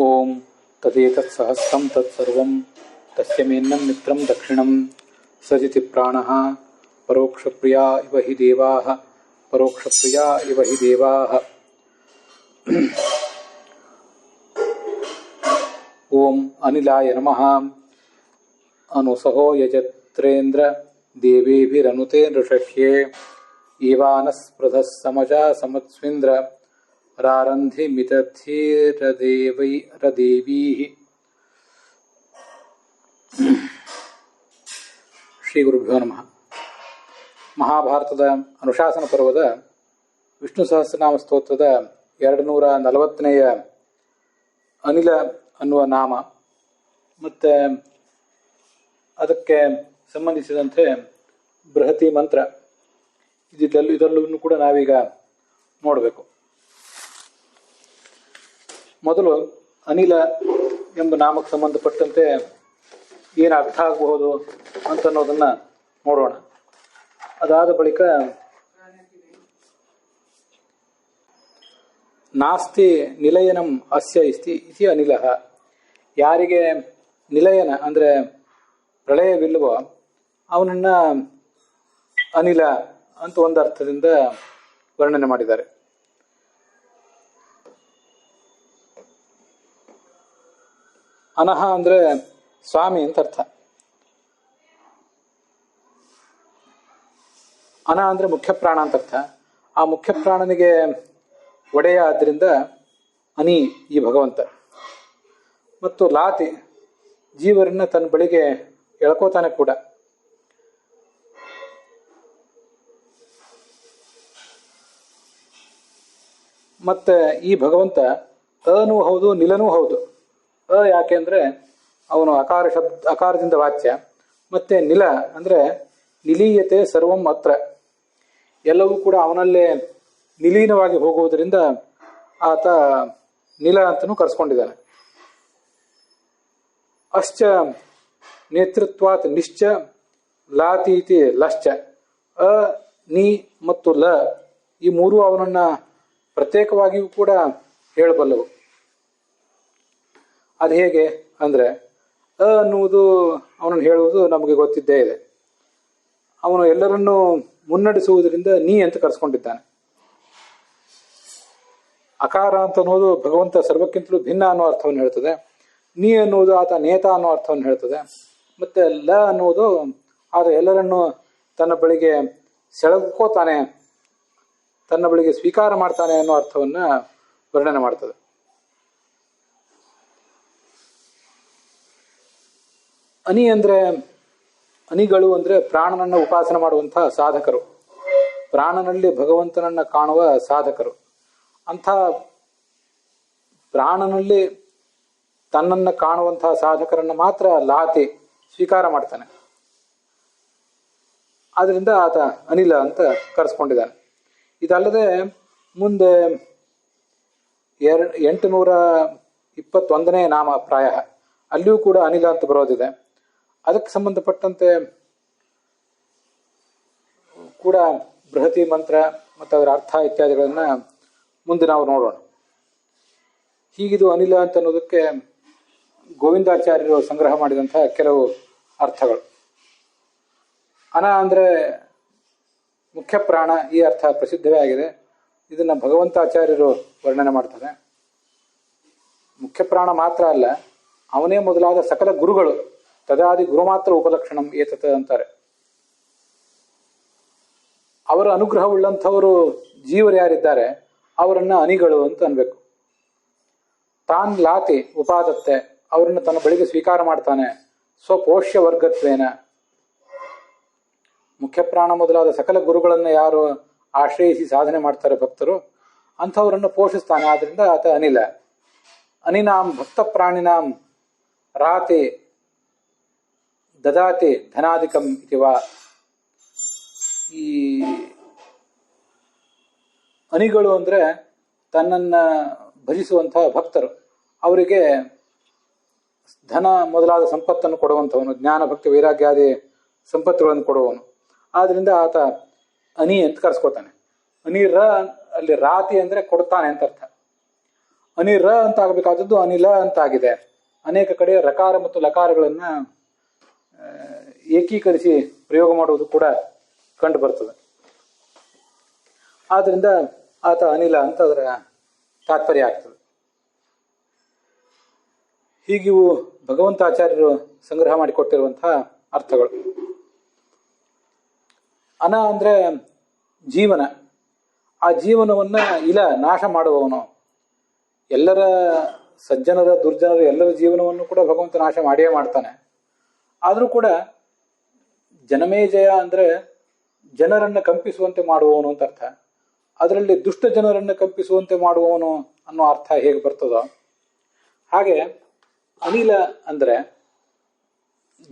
ಓಂ ತದೇತತ್ ಸಹಸ್ರಂ ತತ್ಸರ್ವಂ ತಸ್ಯ ಮೇನ್ನಂ ಮಿತ್ರಂ ದಕ್ಷಿಣಂ ಸಜಿತಿ ಪ್ರಾಣಃ ಪರೋಕ್ಷಪ್ರಿಯಾ ಇವ ಹಿ ದೇವಾಃ ಪರೋಕ್ಷಪ್ರಿಯಾ ಇವ ಹಿ ದೇವಾಃ. ಓಂ ಅನಿಲಾಯ ನಮಃ. ಅನುಸಹೋ ಯಜತ್ರೇಂದ್ರ ದೇವೇಭಿರನುತೆ ನೃಷಹ್ಯೇ ಈವಾನಸ್ಪೃಧಃ ಸಮಜಾ ಸಮತ್ಸ್ವಿಂದ್ರ ರಾರಂಧಿ ಮಿತಧೀರದೇವೀಃ. ಶ್ರೀ ಗುರುಭ್ಯೋ ನಮಃ. ಮಹಾಭಾರತದ ಅನುಶಾಸನ ಪರ್ವದ ವಿಷ್ಣು ಸಹಸ್ರನಾಮ ಸ್ತೋತ್ರದ 240ನೇಯ ಅನಿಲ ಅನ್ನುವ ನಾಮ ಮತ್ತು ಅದಕ್ಕೆ ಸಂಬಂಧಿಸಿದಂತೆ ಬೃಹತಿ ಮಂತ್ರ ಇದೆಲ್ಲವನ್ನೂ ಕೂಡ ನಾವೀಗ ನೋಡಬೇಕು. ಮೊದಲು ಅನಿಲ ಎಂಬ ನಾಮಕ್ಕೆ ಸಂಬಂಧಪಟ್ಟಂತೆ ಏನು ಅರ್ಥ ಆಗಬಹುದು ಅಂತನ್ನೋದನ್ನು ನೋಡೋಣ. ಅದಾದ ಬಳಿಕ ನಾಸ್ತಿ ನಿಲಯನಂ ಅಸ್ಯ ಇತಿ ಅನಿಲಃ. ಯಾರಿಗೆ ನಿಲಯನ ಅಂದರೆ ಪ್ರಳಯವಿಲ್ಲವೋ ಅವನನ್ನು ಅನಿಲ ಅಂತ ಒಂದು ಅರ್ಥದಿಂದ ವರ್ಣನೆ ಮಾಡಿದ್ದಾರೆ. ಅನಹ ಅಂದರೆ ಸ್ವಾಮಿ ಅಂತ ಅರ್ಥ. ಅನ ಅಂದರೆ ಮುಖ್ಯ ಪ್ರಾಣ ಅಂತ ಅರ್ಥ. ಆ ಮುಖ್ಯ ಪ್ರಾಣನಿಗೆ ಒಡೆಯ ಆದ್ದರಿಂದ ಅನಿ ಈ ಭಗವಂತ. ಮತ್ತು ಲಾತಿ ಜೀವರನ್ನ ತನ್ನ ಬಳಿಗೆ ಎಳ್ಕೋತಾನೆ ಕೂಡ. ಮತ್ತೆ ಈ ಭಗವಂತ ಅನೂ ಹೌದು ನಿಲನೂ ಹೌದು. ಯಾಕೆ ಅಂದರೆ ಅವನು ಅಕಾರದಿಂದ ವಾಚ್ಯ. ಮತ್ತೆ ನಿಲ ಅಂದರೆ ನಿಲೀಯತೆ ಸರ್ವಂ ಅತ್ರ, ಎಲ್ಲವೂ ಕೂಡ ಅವನಲ್ಲೇ ನಿಲೀನವಾಗಿ ಹೋಗುವುದರಿಂದ ಆತ ನಿಲ ಅಂತಲೂ ಕರೆಸ್ಕೊಂಡಿದ್ದಾನೆ. ಅಶ್ಚ ನೇತೃತ್ವಾತ್ ನಿಶ್ಚ ಲಾತೀತಿ ಲಶ್ಚ. ಅ ನಿ ಮತ್ತು ಲ ಈ ಮೂರೂ ಅವನನ್ನು ಪ್ರತ್ಯೇಕವಾಗಿಯೂ ಕೂಡ ಹೇಳಬಲ್ಲವು. ಅದು ಹೇಗೆ ಅಂದರೆ ಅ ಅನ್ನುವುದು ಅವನನ್ನು ಹೇಳುವುದು ನಮಗೆ ಗೊತ್ತಿದ್ದೇ ಇದೆ. ಅವನು ಎಲ್ಲರನ್ನೂ ಮುನ್ನಡೆಸುವುದರಿಂದ ನೀ ಅಂತ ಕರೆಸ್ಕೊಂಡಿದ್ದಾನೆ. ಅಕಾರ ಅಂತ ಅನ್ನೋದು ಭಗವಂತ ಸರ್ವಕ್ಕಿಂತಲೂ ಭಿನ್ನ ಅನ್ನೋ ಅರ್ಥವನ್ನು ಹೇಳ್ತದೆ. ನೀ ಅನ್ನುವುದು ಆತ ನೇತ ಅನ್ನೋ ಅರ್ಥವನ್ನು ಹೇಳ್ತದೆ. ಮತ್ತು ಲ ಅನ್ನುವುದು ಆತ ಎಲ್ಲರನ್ನೂ ತನ್ನ ಬಳಿಗೆ ಸೆಳೆಕೋತಾನೆ, ತನ್ನ ಬಳಿಗೆ ಸ್ವೀಕಾರ ಮಾಡ್ತಾನೆ ಅನ್ನೋ ಅರ್ಥವನ್ನು ವರ್ಣನೆ ಮಾಡ್ತದೆ. ಅನಿ ಅಂದರೆ ಅನಿಗಳು ಅಂದರೆ ಪ್ರಾಣನನ್ನು ಉಪಾಸನೆ ಮಾಡುವಂತಹ ಸಾಧಕರು, ಪ್ರಾಣನಲ್ಲಿ ಭಗವಂತನನ್ನು ಕಾಣುವ ಸಾಧಕರು. ಅಂಥ ಪ್ರಾಣನಲ್ಲಿ ತನ್ನನ್ನು ಕಾಣುವಂತಹ ಸಾಧಕರನ್ನು ಮಾತ್ರ ಲಾತಿ ಸ್ವೀಕಾರ ಮಾಡ್ತಾನೆ. ಆದ್ದರಿಂದ ಆತ ಅನಿಲ ಅಂತ ಕರೆಸ್ಕೊಂಡಿದ್ದಾನೆ. ಇದಲ್ಲದೆ ಮುಂದೆ 821ನೇ ನಾಮ ಪ್ರಾಯ ಅಲ್ಲಿಯೂ ಕೂಡ ಅನಿಲ ಅಂತ ಬರೋದಿದೆ. ಅದಕ್ಕೆ ಸಂಬಂಧಪಟ್ಟಂತೆ ಕೂಡ ಬೃಹತಿ ಮಂತ್ರ ಮತ್ತು ಅದರ ಅರ್ಥ ಇತ್ಯಾದಿಗಳನ್ನು ಮುಂದೆ ನಾವು ನೋಡೋಣ. ಹೀಗಿದು ಅನಿಲ ಅಂತ ಅನ್ನೋದಕ್ಕೆ ಗೋವಿಂದಾಚಾರ್ಯರು ಸಂಗ್ರಹ ಮಾಡಿದಂತಹ ಕೆಲವು ಅರ್ಥಗಳು. ಅನ ಅಂದರೆ ಮುಖ್ಯ ಪ್ರಾಣ, ಈ ಅರ್ಥ ಪ್ರಸಿದ್ಧವೇ ಆಗಿದೆ. ಇದನ್ನು ಭಗವಂತಾಚಾರ್ಯರು ವರ್ಣನೆ ಮಾಡ್ತಾರೆ. ಮುಖ್ಯ ಪ್ರಾಣ ಮಾತ್ರ ಅಲ್ಲ, ಅವನೇ ಮೊದಲಾದ ಸಕಲ ಗುರುಗಳು ತದಾದಿ ಗುರು ಮಾತ್ರ ಉಪಲಕ್ಷಣಂ ಏತತ ಅಂತಾರೆ. ಅವರ ಅನುಗ್ರಹವುಳ್ಳಂಥವರು ಜೀವರು ಯಾರಿದ್ದಾರೆ ಅವರನ್ನ ಅನಿಗಳು ಅಂತ ಅನ್ಬೇಕು. ತಾನ್ ಲಾತಿ ಉಪಾದತ್ತೆ, ಅವರನ್ನು ತನ್ನ ಬಳಿಗೆ ಸ್ವೀಕಾರ ಮಾಡ್ತಾನೆ. ಸ್ವಪೋಷ್ಯ ವರ್ಗತ್ವೇನ. ಮುಖ್ಯ ಪ್ರಾಣ ಮೊದಲಾದ ಸಕಲ ಗುರುಗಳನ್ನು ಯಾರು ಆಶ್ರಯಿಸಿ ಸಾಧನೆ ಮಾಡ್ತಾರೆ ಭಕ್ತರು, ಅಂಥವರನ್ನು ಪೋಷಿಸ್ತಾನೆ. ಆದ್ರಿಂದ ಆತ ಅನಿಲ. ಅನಿನಾಂ ಭಕ್ತ ಪ್ರಾಣಿನಾಂ ರಾತಿ ದದಾತಿ ಧನಾಧಿಕಂ ಇತಿವಾ. ಈ ಅನಿಗಳು ಅಂದರೆ ತನ್ನನ್ನು ಭಜಿಸುವಂತಹ ಭಕ್ತರು, ಅವರಿಗೆ ಧನ ಮೊದಲಾದ ಸಂಪತ್ತನ್ನು ಕೊಡುವಂಥವನು, ಜ್ಞಾನ ಭಕ್ತಿ ವೈರಾಗ್ಯಾದಿ ಸಂಪತ್ತುಗಳನ್ನು ಕೊಡುವವನು. ಆದ್ರಿಂದ ಆತ ಅನಿ ಅಂತ ಕರೆಸ್ಕೋತಾನೆ. ಅನಿ ಅಲ್ಲಿ ರಾತಿ ಅಂದರೆ ಕೊಡ್ತಾನೆ ಅಂತ ಅರ್ಥ. ಅನಿರ ಅಂತ ಆಗಬೇಕಾದದ್ದು ಅನಿಲ ಅಂತ ಆಗಿದೆ. ಅನೇಕ ಕಡೆ ರಕಾರ ಮತ್ತು ಲಕಾರಗಳನ್ನ ಏಕೀಕರಿಸಿ ಪ್ರಯೋಗ ಮಾಡುವುದು ಕೂಡ ಕಂಡು ಬರ್ತದೆ. ಆದ್ರಿಂದ ಆತ ಅನಿಲ ಅಂತ ಅದರ ತಾತ್ಪರ್ಯ ಆಗ್ತದೆ. ಹೀಗಿವು ಭಗವಂತಾಚಾರ್ಯರು ಸಂಗ್ರಹ ಮಾಡಿಕೊಟ್ಟಿರುವಂತಹ ಅರ್ಥಗಳು. ಅನ ಅಂದ್ರೆ ಜೀವನ. ಆ ಜೀವನವನ್ನ ಇಲ್ಲ ನಾಶ ಮಾಡುವವನು. ಎಲ್ಲರ ಸಜ್ಜನರ ದುರ್ಜನರ ಎಲ್ಲರ ಜೀವನವನ್ನು ಕೂಡ ಭಗವಂತ ನಾಶ ಮಾಡಿಯೇ ಮಾಡ್ತಾನೆ. ಆದರೂ ಕೂಡ ಜನಮೇಜಯ ಅಂದ್ರೆ ಜನರನ್ನ ಕಂಪಿಸುವಂತೆ ಮಾಡುವವನು ಅಂತ ಅರ್ಥ. ಅದರಲ್ಲಿ ದುಷ್ಟ ಜನರನ್ನ ಕಂಪಿಸುವಂತೆ ಮಾಡುವವನು ಅನ್ನೋ ಅರ್ಥ ಹೇಗೆ ಬರ್ತದೋ ಹಾಗೆ ಅನಿಲ ಅಂದ್ರೆ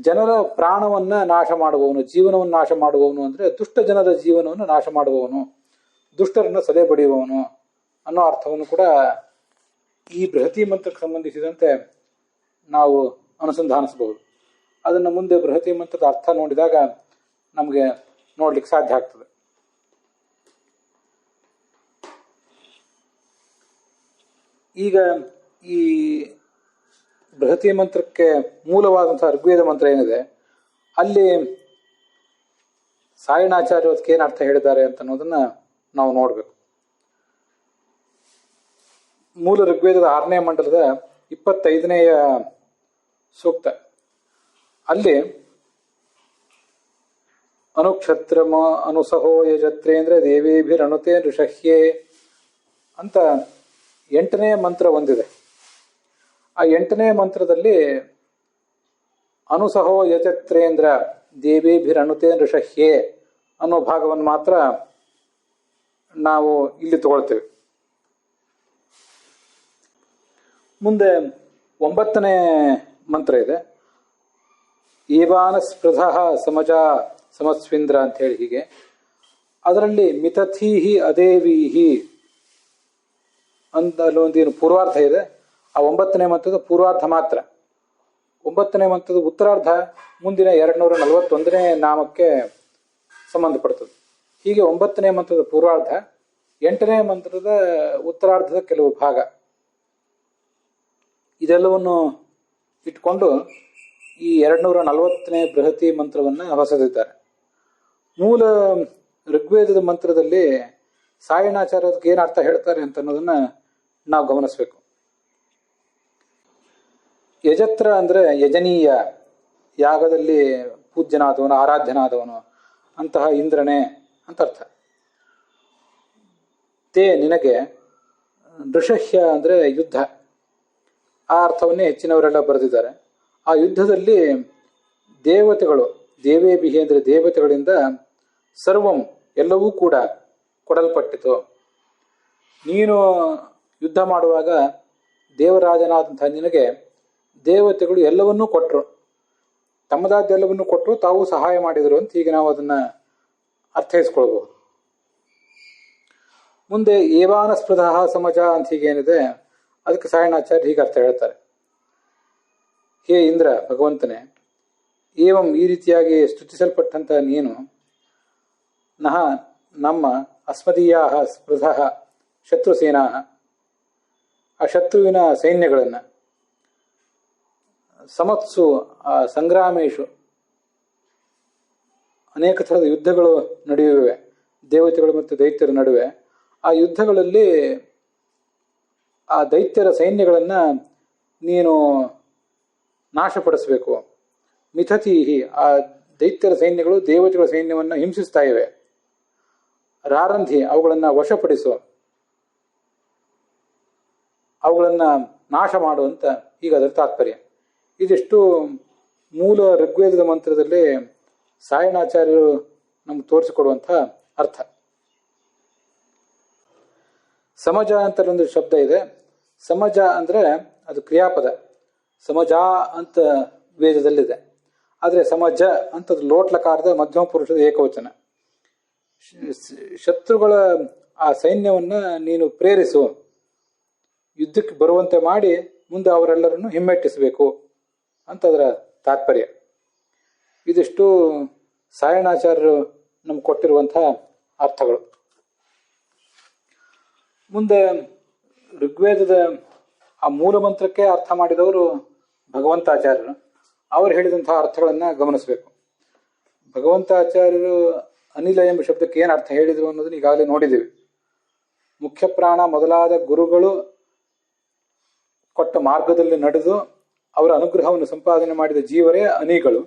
ಜನರ ಪ್ರಾಣವನ್ನ ನಾಶ ಮಾಡುವವನು, ಜೀವನವನ್ನು ನಾಶ ಮಾಡುವವನು ಅಂದ್ರೆ ದುಷ್ಟ ಜನರ ಜೀವನವನ್ನು ನಾಶ ಮಾಡುವವನು, ದುಷ್ಟರನ್ನ ಸದೆ ಬಡಿಯುವವನು ಅನ್ನೋ ಅರ್ಥವನ್ನು ಕೂಡ ಈ ಬೃಹತಿ ಮಂತ್ರಕ್ಕೆ ಸಂಬಂಧಿಸಿದಂತೆ ನಾವು ಅನುಸಂಧಾನಿಸಬಹುದು. ಅದನ್ನು ಮುಂದೆ ಬೃಹತಿ ಮಂತ್ರದ ಅರ್ಥ ನೋಡಿದಾಗ ನಮಗೆ ನೋಡ್ಲಿಕ್ಕೆ ಸಾಧ್ಯ ಆಗ್ತದೆ. ಈಗ ಈ ಬೃಹತಿ ಮಂತ್ರಕ್ಕೆ ಮೂಲವಾದಂತಹ ಋಗ್ವೇದ ಮಂತ್ರ ಏನಿದೆ ಅಲ್ಲಿ ಸಾಯಣಾಚಾರ್ಯ ಅದಕ್ಕೆ ಏನು ಅರ್ಥ ಹೇಳಿದ್ದಾರೆ ಅಂತ ಅನ್ನೋದನ್ನ ನಾವು ನೋಡ್ಬೇಕು. ಮೂಲ ಋಗ್ವೇದದ 6ನೇ ಮಂಡಲದ 25ನೇಯ ಸೂಕ್ತ ಅಲ್ಲಿ ಅನುಕ್ಷತ್ರಮ ಅನುಸಹೋ ಯಜತ್ರೇಂದ್ರ ದೇವೇಭಿರನುತೆ ಋಷಹ್ಯೇ ಅಂತ 8ನೇ ಮಂತ್ರ ಒಂದಿದೆ. ಆ 8ನೇ ಮಂತ್ರದಲ್ಲಿ ಅನುಸಹೋ ಯಜತ್ರೇಂದ್ರ ದೇವೇಭಿರನುತೆ ಋಷಹ್ಯೇ ಅನ್ನೋ ಭಾಗವನ್ನು ಮಾತ್ರ ನಾವು ಇಲ್ಲಿ ತಗೊಳ್ತೇವೆ. ಮುಂದೆ 9ನೇ ಮಂತ್ರ ಇದೆ. ಏವಾನ ಸ್ಪೃಧ ಸಮಜ ಸಮಸ್ವಿಂದ್ರ ಅಂತ ಹೇಳಿ ಹೀಗೆ. ಅದರಲ್ಲಿ ಮಿತಥೀಹಿ ಅದೇವೀಹಿ ಅಂತ ಅಲ್ಲೊಂದೇನು ಪೂರ್ವಾರ್ಧ ಇದೆ. ಆ 9ನೇ ಮಂತ್ರದ ಪೂರ್ವಾರ್ಧ ಮಾತ್ರ. 9ನೇ ಮಂತ್ರದ ಉತ್ತರಾರ್ಧ ಮುಂದಿನ 241ನೇ ನಾಮಕ್ಕೆ ಸಂಬಂಧಪಡ್ತದೆ. ಹೀಗೆ 9ನೇ ಮಂತ್ರದ ಪೂರ್ವಾರ್ಧ, 8ನೇ ಮಂತ್ರದ ಉತ್ತರಾರ್ಧದ ಕೆಲವು ಭಾಗ, ಇದೆಲ್ಲವನ್ನು ಇಟ್ಕೊಂಡು ಈ 240ನೇ ಬೃಹತಿ ಮಂತ್ರವನ್ನ ಹೊಸದಿದ್ದಾರೆ. ಮೂಲ ಋಗ್ವೇದದ ಮಂತ್ರದಲ್ಲಿ ಸಾಯಣಾಚಾರ್ಯಕ್ಕೆ ಏನು ಅರ್ಥ ಹೇಳ್ತಾರೆ ಅಂತ ಅನ್ನೋದನ್ನ ನಾವು ಗಮನಿಸಬೇಕು. ಯಜತ್ರ ಅಂದ್ರೆ ಯಜನೀಯ, ಯಾಗದಲ್ಲಿ ಪೂಜ್ಯನಾದವನು, ಆರಾಧ್ಯನಾದವನು, ಅಂತಹ ಇಂದ್ರನೇ ಅಂತ ಅರ್ಥ. ತೇ ನಿನಗೆ, ಋಷಹ್ಯ ಅಂದ್ರೆ ಯುದ್ಧ, ಆ ಅರ್ಥವನ್ನೇ ಹೆಚ್ಚಿನವರೆಲ್ಲ ಬರೆದಿದ್ದಾರೆ. ಆ ಯುದ್ಧದಲ್ಲಿ ದೇವತೆಗಳು, ದೇವೇಭಿಹಿ ಅಂದ್ರೆ ದೇವತೆಗಳಿಂದ ಸರ್ವಂ ಎಲ್ಲವೂ ಕೂಡ ಕೊಡಲ್ಪಟ್ಟಿತು. ನೀನು ಯುದ್ಧ ಮಾಡುವಾಗ ದೇವರಾಜನಾದಂತಹ ನಿನಗೆ ದೇವತೆಗಳು ಎಲ್ಲವನ್ನೂ ಕೊಟ್ಟರು, ತಮ್ಮದಾದ್ದೆಲ್ಲವನ್ನೂ ಕೊಟ್ಟರು, ತಾವು ಸಹಾಯ ಮಾಡಿದರು ಅಂತ ಹೀಗೆ ನಾವು ಅದನ್ನ ಅರ್ಥೈಸ್ಕೊಳ್ಬಹುದು. ಮುಂದೆ ಏವಾನ ಸ್ಪೃಧ ಸಮಜ ಅಂತ ಹೀಗೇನಿದೆ ಅದಕ್ಕೆ ಸಾಯಣಾಚಾರ್ಯ ಹೀಗೆ ಅರ್ಥ ಹೇಳ್ತಾರೆ. ಹೇ ಇಂದ್ರ, ಭಗವಂತನೇ, ಏವಂ ಈ ರೀತಿಯಾಗಿ ಸ್ತುತಿಸಲ್ಪಟ್ಟಂತ ನೀನು ನಹ ನಮ್ಮ ಅಸ್ಮದೀಯ ಸ್ಪೃಧ ಶತ್ರುಸೇನಾ, ಆ ಶತ್ರುವಿನ ಸೈನ್ಯಗಳನ್ನು, ಸಮತ್ಸು ಆ ಸಂಗ್ರಾಮೇಶು, ಅನೇಕ ಥರದ ಯುದ್ಧಗಳು ನಡೆಯುವೆ ದೇವತೆಗಳು ಮತ್ತು ದೈತ್ಯರ ನಡುವೆ. ಆ ಯುದ್ಧಗಳಲ್ಲಿ ಆ ದೈತ್ಯರ ಸೈನ್ಯಗಳನ್ನು ನೀನು ನಾಶಪಡಿಸಬೇಕು. ಮಿಥತೀಹಿ, ಆ ದೈತ್ಯರ ಸೈನ್ಯಗಳು ದೇವತೆಗಳ ಸೈನ್ಯವನ್ನು ಹಿಂಸಿಸ್ತಾ ಇವೆ. ರಾರಂಧಿ, ಅವುಗಳನ್ನು ವಶಪಡಿಸು, ಅವುಗಳನ್ನು ನಾಶ ಮಾಡುವಂತ ಈಗ ಅದರ ತಾತ್ಪರ್ಯ. ಇದಿಷ್ಟು ಮೂಲ ಋಗ್ವೇದದ ಮಂತ್ರದಲ್ಲಿ ಸಾಯಣಾಚಾರ್ಯರು ನಮ್ಗೆ ತೋರಿಸಿಕೊಡುವಂಥ ಅರ್ಥ. ಸಮಜ ಅಂತ ಒಂದು ಶಬ್ದ ಇದೆ. ಸಮಜ ಅಂದ್ರೆ ಅದು ಕ್ರಿಯಾಪದ. ಸಮಜ ಅಂತ ವೇದದಲ್ಲಿದೆ. ಆದರೆ ಸಮಜ ಅಂತ ಲೋಟ್ಲಕಾರದ ಮಧ್ಯಮ ಪುರುಷದ ಏಕವಚನ. ಶತ್ರುಗಳ ಆ ಸೈನ್ಯವನ್ನ ನೀನು ಪ್ರೇರಿಸು, ಯುದ್ಧಕ್ಕೆ ಬರುವಂತೆ ಮಾಡಿ ಮುಂದೆ ಅವರೆಲ್ಲರನ್ನು ಹಿಮ್ಮೆಟ್ಟಿಸಬೇಕು ಅಂತ ಅದರ ತಾತ್ಪರ್ಯ. ಇದಿಷ್ಟು ಸಾಯಣಾಚಾರ್ಯರು ನಮ್ಗೆ ಕೊಟ್ಟಿರುವಂತಹ ಅರ್ಥಗಳು. ಮುಂದೆ ಋಗ್ವೇದದ ಆ ಮೂಲ ಮಂತ್ರಕ್ಕೆ ಅರ್ಥ ಮಾಡಿದವರು ಭಗವಂತಾಚಾರ್ಯರು. ಅವರು ಹೇಳಿದಂತಹ ಅರ್ಥಗಳನ್ನು ಗಮನಿಸಬೇಕು. ಭಗವಂತಾಚಾರ್ಯರು ಅನಿಲ ಎಂಬ ಶಬ್ದಕ್ಕೆ ಏನು ಅರ್ಥ ಹೇಳಿದರು ಅನ್ನೋದನ್ನ ಈಗಾಗಲೇ ನೋಡಿದ್ದೀವಿ. ಮುಖ್ಯ ಪ್ರಾಣ ಮೊದಲಾದ ಗುರುಗಳು ಕೊಟ್ಟ ಮಾರ್ಗದಲ್ಲಿ ನಡೆದು ಅವರ ಅನುಗ್ರಹವನ್ನು ಸಂಪಾದನೆ ಮಾಡಿದ ಜೀವರೇ ಅನಿಗಳು.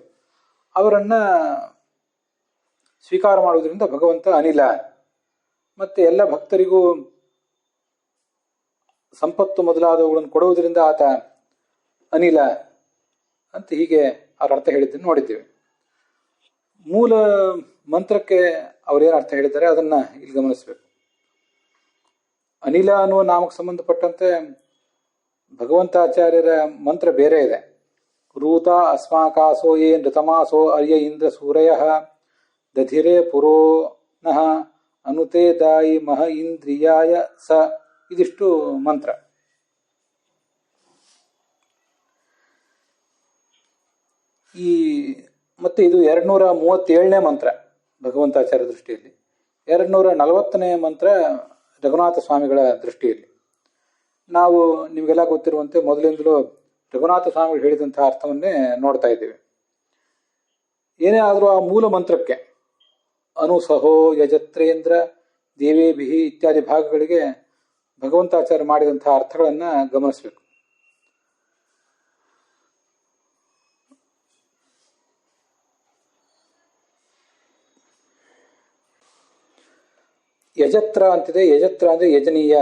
ಅವರನ್ನ ಸ್ವೀಕಾರ ಮಾಡುವುದರಿಂದ ಭಗವಂತ ಅನಿಲ. ಮತ್ತೆ ಎಲ್ಲ ಭಕ್ತರಿಗೂ ಸಂಪತ್ತು ಮೊದಲಾದವುಗಳನ್ನು ಕೊಡುವುದರಿಂದ ಆತ ಅನಿಲ ಅಂತ ಹೀಗೆ ಅವ್ರ ಅರ್ಥ ಹೇಳಿದ್ದನ್ನು ನೋಡಿದ್ದೇವೆ. ಮೂಲ ಮಂತ್ರಕ್ಕೆ ಅವರೇನು ಅರ್ಥ ಹೇಳಿದ್ದಾರೆ ಅದನ್ನ ಇಲ್ಲಿ ಗಮನಿಸಬೇಕು. ಅನಿಲ ಅನ್ನುವ ನಾಮಕ್ಕೆ ಸಂಬಂಧಪಟ್ಟಂತೆ ಭಗವಂತಾಚಾರ್ಯರ ಮಂತ್ರ ಬೇರೆ ಇದೆ. ರೂತ ಅಸ್ಮಾಕಾಸೋ ಯೇ ನೃತಮಾಸೋ ಅರ್ಯ ಇಂದ್ರ ಸೂರಯ ದಧಿರೆ ಪುರೋ ನಃ ಅನುತೆ ದಾಯಿ ಮಹ ಇಂದ್ರಿಯಾಯ ಸ. ಇದಿಷ್ಟು ಮಂತ್ರ. ಮತ್ತೆ ಇದು 237ನೇ ಮಂತ್ರ ಭಗವಂತಾಚಾರ್ಯ ದೃಷ್ಟಿಯಲ್ಲಿ. 240ನೇ ಮಂತ್ರ ರಘುನಾಥ ಸ್ವಾಮಿಗಳ ದೃಷ್ಟಿಯಲ್ಲಿ. ನಾವು ನಿಮಗೆಲ್ಲ ಗೊತ್ತಿರುವಂತೆ ಮೊದಲಿಂದಲೂ ರಘುನಾಥ ಸ್ವಾಮಿಗಳು ಹೇಳಿದಂತಹ ಅರ್ಥವನ್ನೇ ನೋಡ್ತಾ ಇದ್ದೇವೆ. ಏನೇ ಆದರೂ ಆ ಮೂಲ ಮಂತ್ರಕ್ಕೆ ಅನುಸಹೋ ಯಜತ್ರೇಂದ್ರ ದೇವೇಭಿಹಿ ಇತ್ಯಾದಿ ಭಾಗಗಳಿಗೆ ಭಗವಂತಾಚಾರ್ಯ ಮಾಡಿದಂತಹ ಅರ್ಥಗಳನ್ನು ಗಮನಿಸಬೇಕು. ಯಜತ್ರ ಅಂತಿದೆ. ಯಜತ್ರ ಅಂದರೆ ಯಜನೀಯ,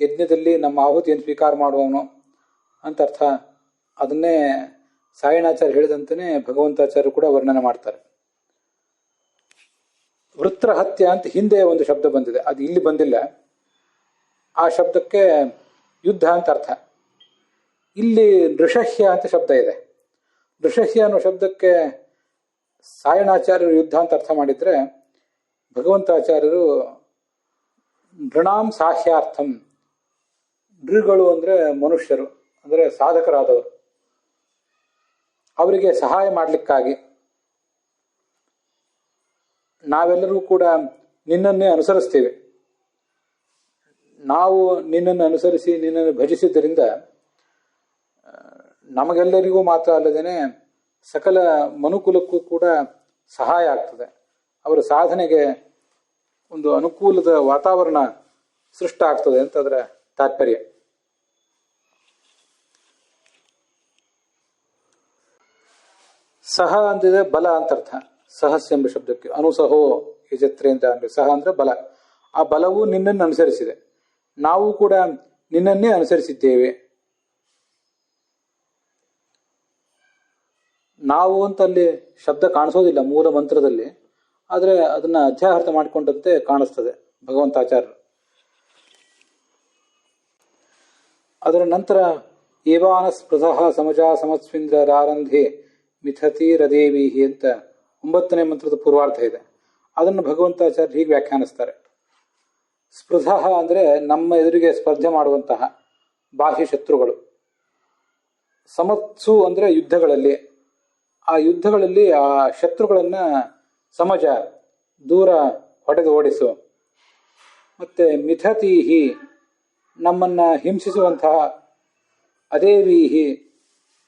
ಯಜ್ಞದಲ್ಲಿ ನಮ್ಮ ಆಹುತಿಯನ್ನು ಸ್ವೀಕಾರ ಮಾಡುವವನು ಅಂತ ಅರ್ಥ. ಅದನ್ನೇ ಸಾಯಣಾಚಾರ್ಯ ಹೇಳಿದಂತೆಯೇ ಭಗವಂತಾಚಾರ್ಯರು ಕೂಡ ವರ್ಣನೆ ಮಾಡ್ತಾರೆ. ವೃತ್ರಹತ್ಯ ಅಂತ ಹಿಂದೆ ಒಂದು ಶಬ್ದ ಬಂದಿದೆ, ಅದು ಇಲ್ಲಿ ಬಂದಿಲ್ಲ. ಆ ಶಬ್ದಕ್ಕೆ ಯುದ್ಧ ಅಂತ ಅರ್ಥ. ಇಲ್ಲಿ ನೃಷಹ್ಯ ಅಂತ ಶಬ್ದ ಇದೆ. ನೃಷಹ್ಯ ಅನ್ನೋ ಶಬ್ದಕ್ಕೆ ಸಾಯಣಾಚಾರ್ಯರು ಯುದ್ಧ ಅಂತ ಅರ್ಥ ಮಾಡಿದ್ರೆ, ಭಗವಂತಾಚಾರ್ಯರು ನೃಣಾಂ ಸಾಹ್ಯಾರ್ಥಂ, ನೃಗಳು ಅಂದರೆ ಮನುಷ್ಯರು, ಅಂದರೆ ಸಾಧಕರಾದವರು, ಅವರಿಗೆ ಸಹಾಯ ಮಾಡಲಿಕ್ಕಾಗಿ ನಾವೆಲ್ಲರೂ ಕೂಡ ನಿನ್ನನ್ನೇ ಅನುಸರಿಸ್ತೇವೆ. ನಾವು ನಿನ್ನನ್ನು ಅನುಸರಿಸಿ ನಿನ್ನನ್ನು ಭಜಿಸಿದ್ದರಿಂದ ನಮಗೆಲ್ಲರಿಗೂ ಮಾತ್ರ ಅಲ್ಲದೇನೆ ಸಕಲ ಮನುಕುಲಕ್ಕೂ ಕೂಡ ಸಹಾಯ ಆಗ್ತದೆ. ಅವರ ಸಾಧನೆಗೆ ಒಂದು ಅನುಕೂಲದ ವಾತಾವರಣ ಸೃಷ್ಟಿ ಆಗ್ತದೆ ಅಂತ ಅದರ ತಾತ್ಪರ್ಯ. ಸಹ ಅಂದಿದೆ ಬಲ ಅಂತ ಅರ್ಥ. ಸಹಸ್ ಎಂಬ ಶಬ್ದಕ್ಕೆ ಅನುಸಹೋ ಯಜತ್ರೇಂದ್ರ ಅಂದ್ರೆ ಸಹ ಅಂದ್ರೆ ಬಲ. ಆ ಬಲವು ನಿನ್ನನ್ನು ಅನುಸರಿಸಿದೆ, ನಾವು ಕೂಡ ನಿನ್ನನ್ನೇ ಅನುಸರಿಸಿದ್ದೇವೆ. ನಾವು ಅಂತ ಅಲ್ಲಿ ಶಬ್ದ ಕಾಣಿಸೋದಿಲ್ಲ ಮೂಲ ಮಂತ್ರದಲ್ಲಿ, ಆದರೆ ಅದನ್ನ ಅಧ್ಯಾಹಾರ್ಥ ಮಾಡಿಕೊಂಡಂತೆ ಕಾಣಿಸ್ತದೆ ಭಗವಂತಾಚಾರ್ಯರು. ಅದರ ನಂತರ ಏವಾನ ಸ್ಪೃಧಃ ಸಮಜಾ ಸಮಸ್ವಿಂದ್ರ ರಾರಂಧೆ ಮಿಥತಿ ರದೇವಿಹಿ ಅಂತ 9ನೇ ಮಂತ್ರದ ಪೂರ್ವಾರ್ಧ ಇದೆ. ಅದನ್ನು ಭಗವಂತಾಚಾರ್ಯ ಹೀಗೆ ವ್ಯಾಖ್ಯಾನಿಸ್ತಾರೆ. ಸ್ಪೃಧಃ ಅಂದರೆ ನಮ್ಮ ಎದುರಿಗೆ ಸ್ಪರ್ಧೆ ಮಾಡುವಂತಹ ಬಾಹ್ಯ ಶತ್ರುಗಳು. ಸಮತ್ಸು ಅಂದರೆ ಯುದ್ಧಗಳಲ್ಲಿ, ಆ ಯುದ್ಧಗಳಲ್ಲಿ ಆ ಶತ್ರುಗಳನ್ನ ಸಮಜ ದೂರ ಹೊಡೆದು ಓಡಿಸು. ಮತ್ತೆ ಮಿಥತೀಹಿ ನಮ್ಮನ್ನ ಹಿಂಸಿಸುವಂತಹ, ಅದೇವೀಹಿ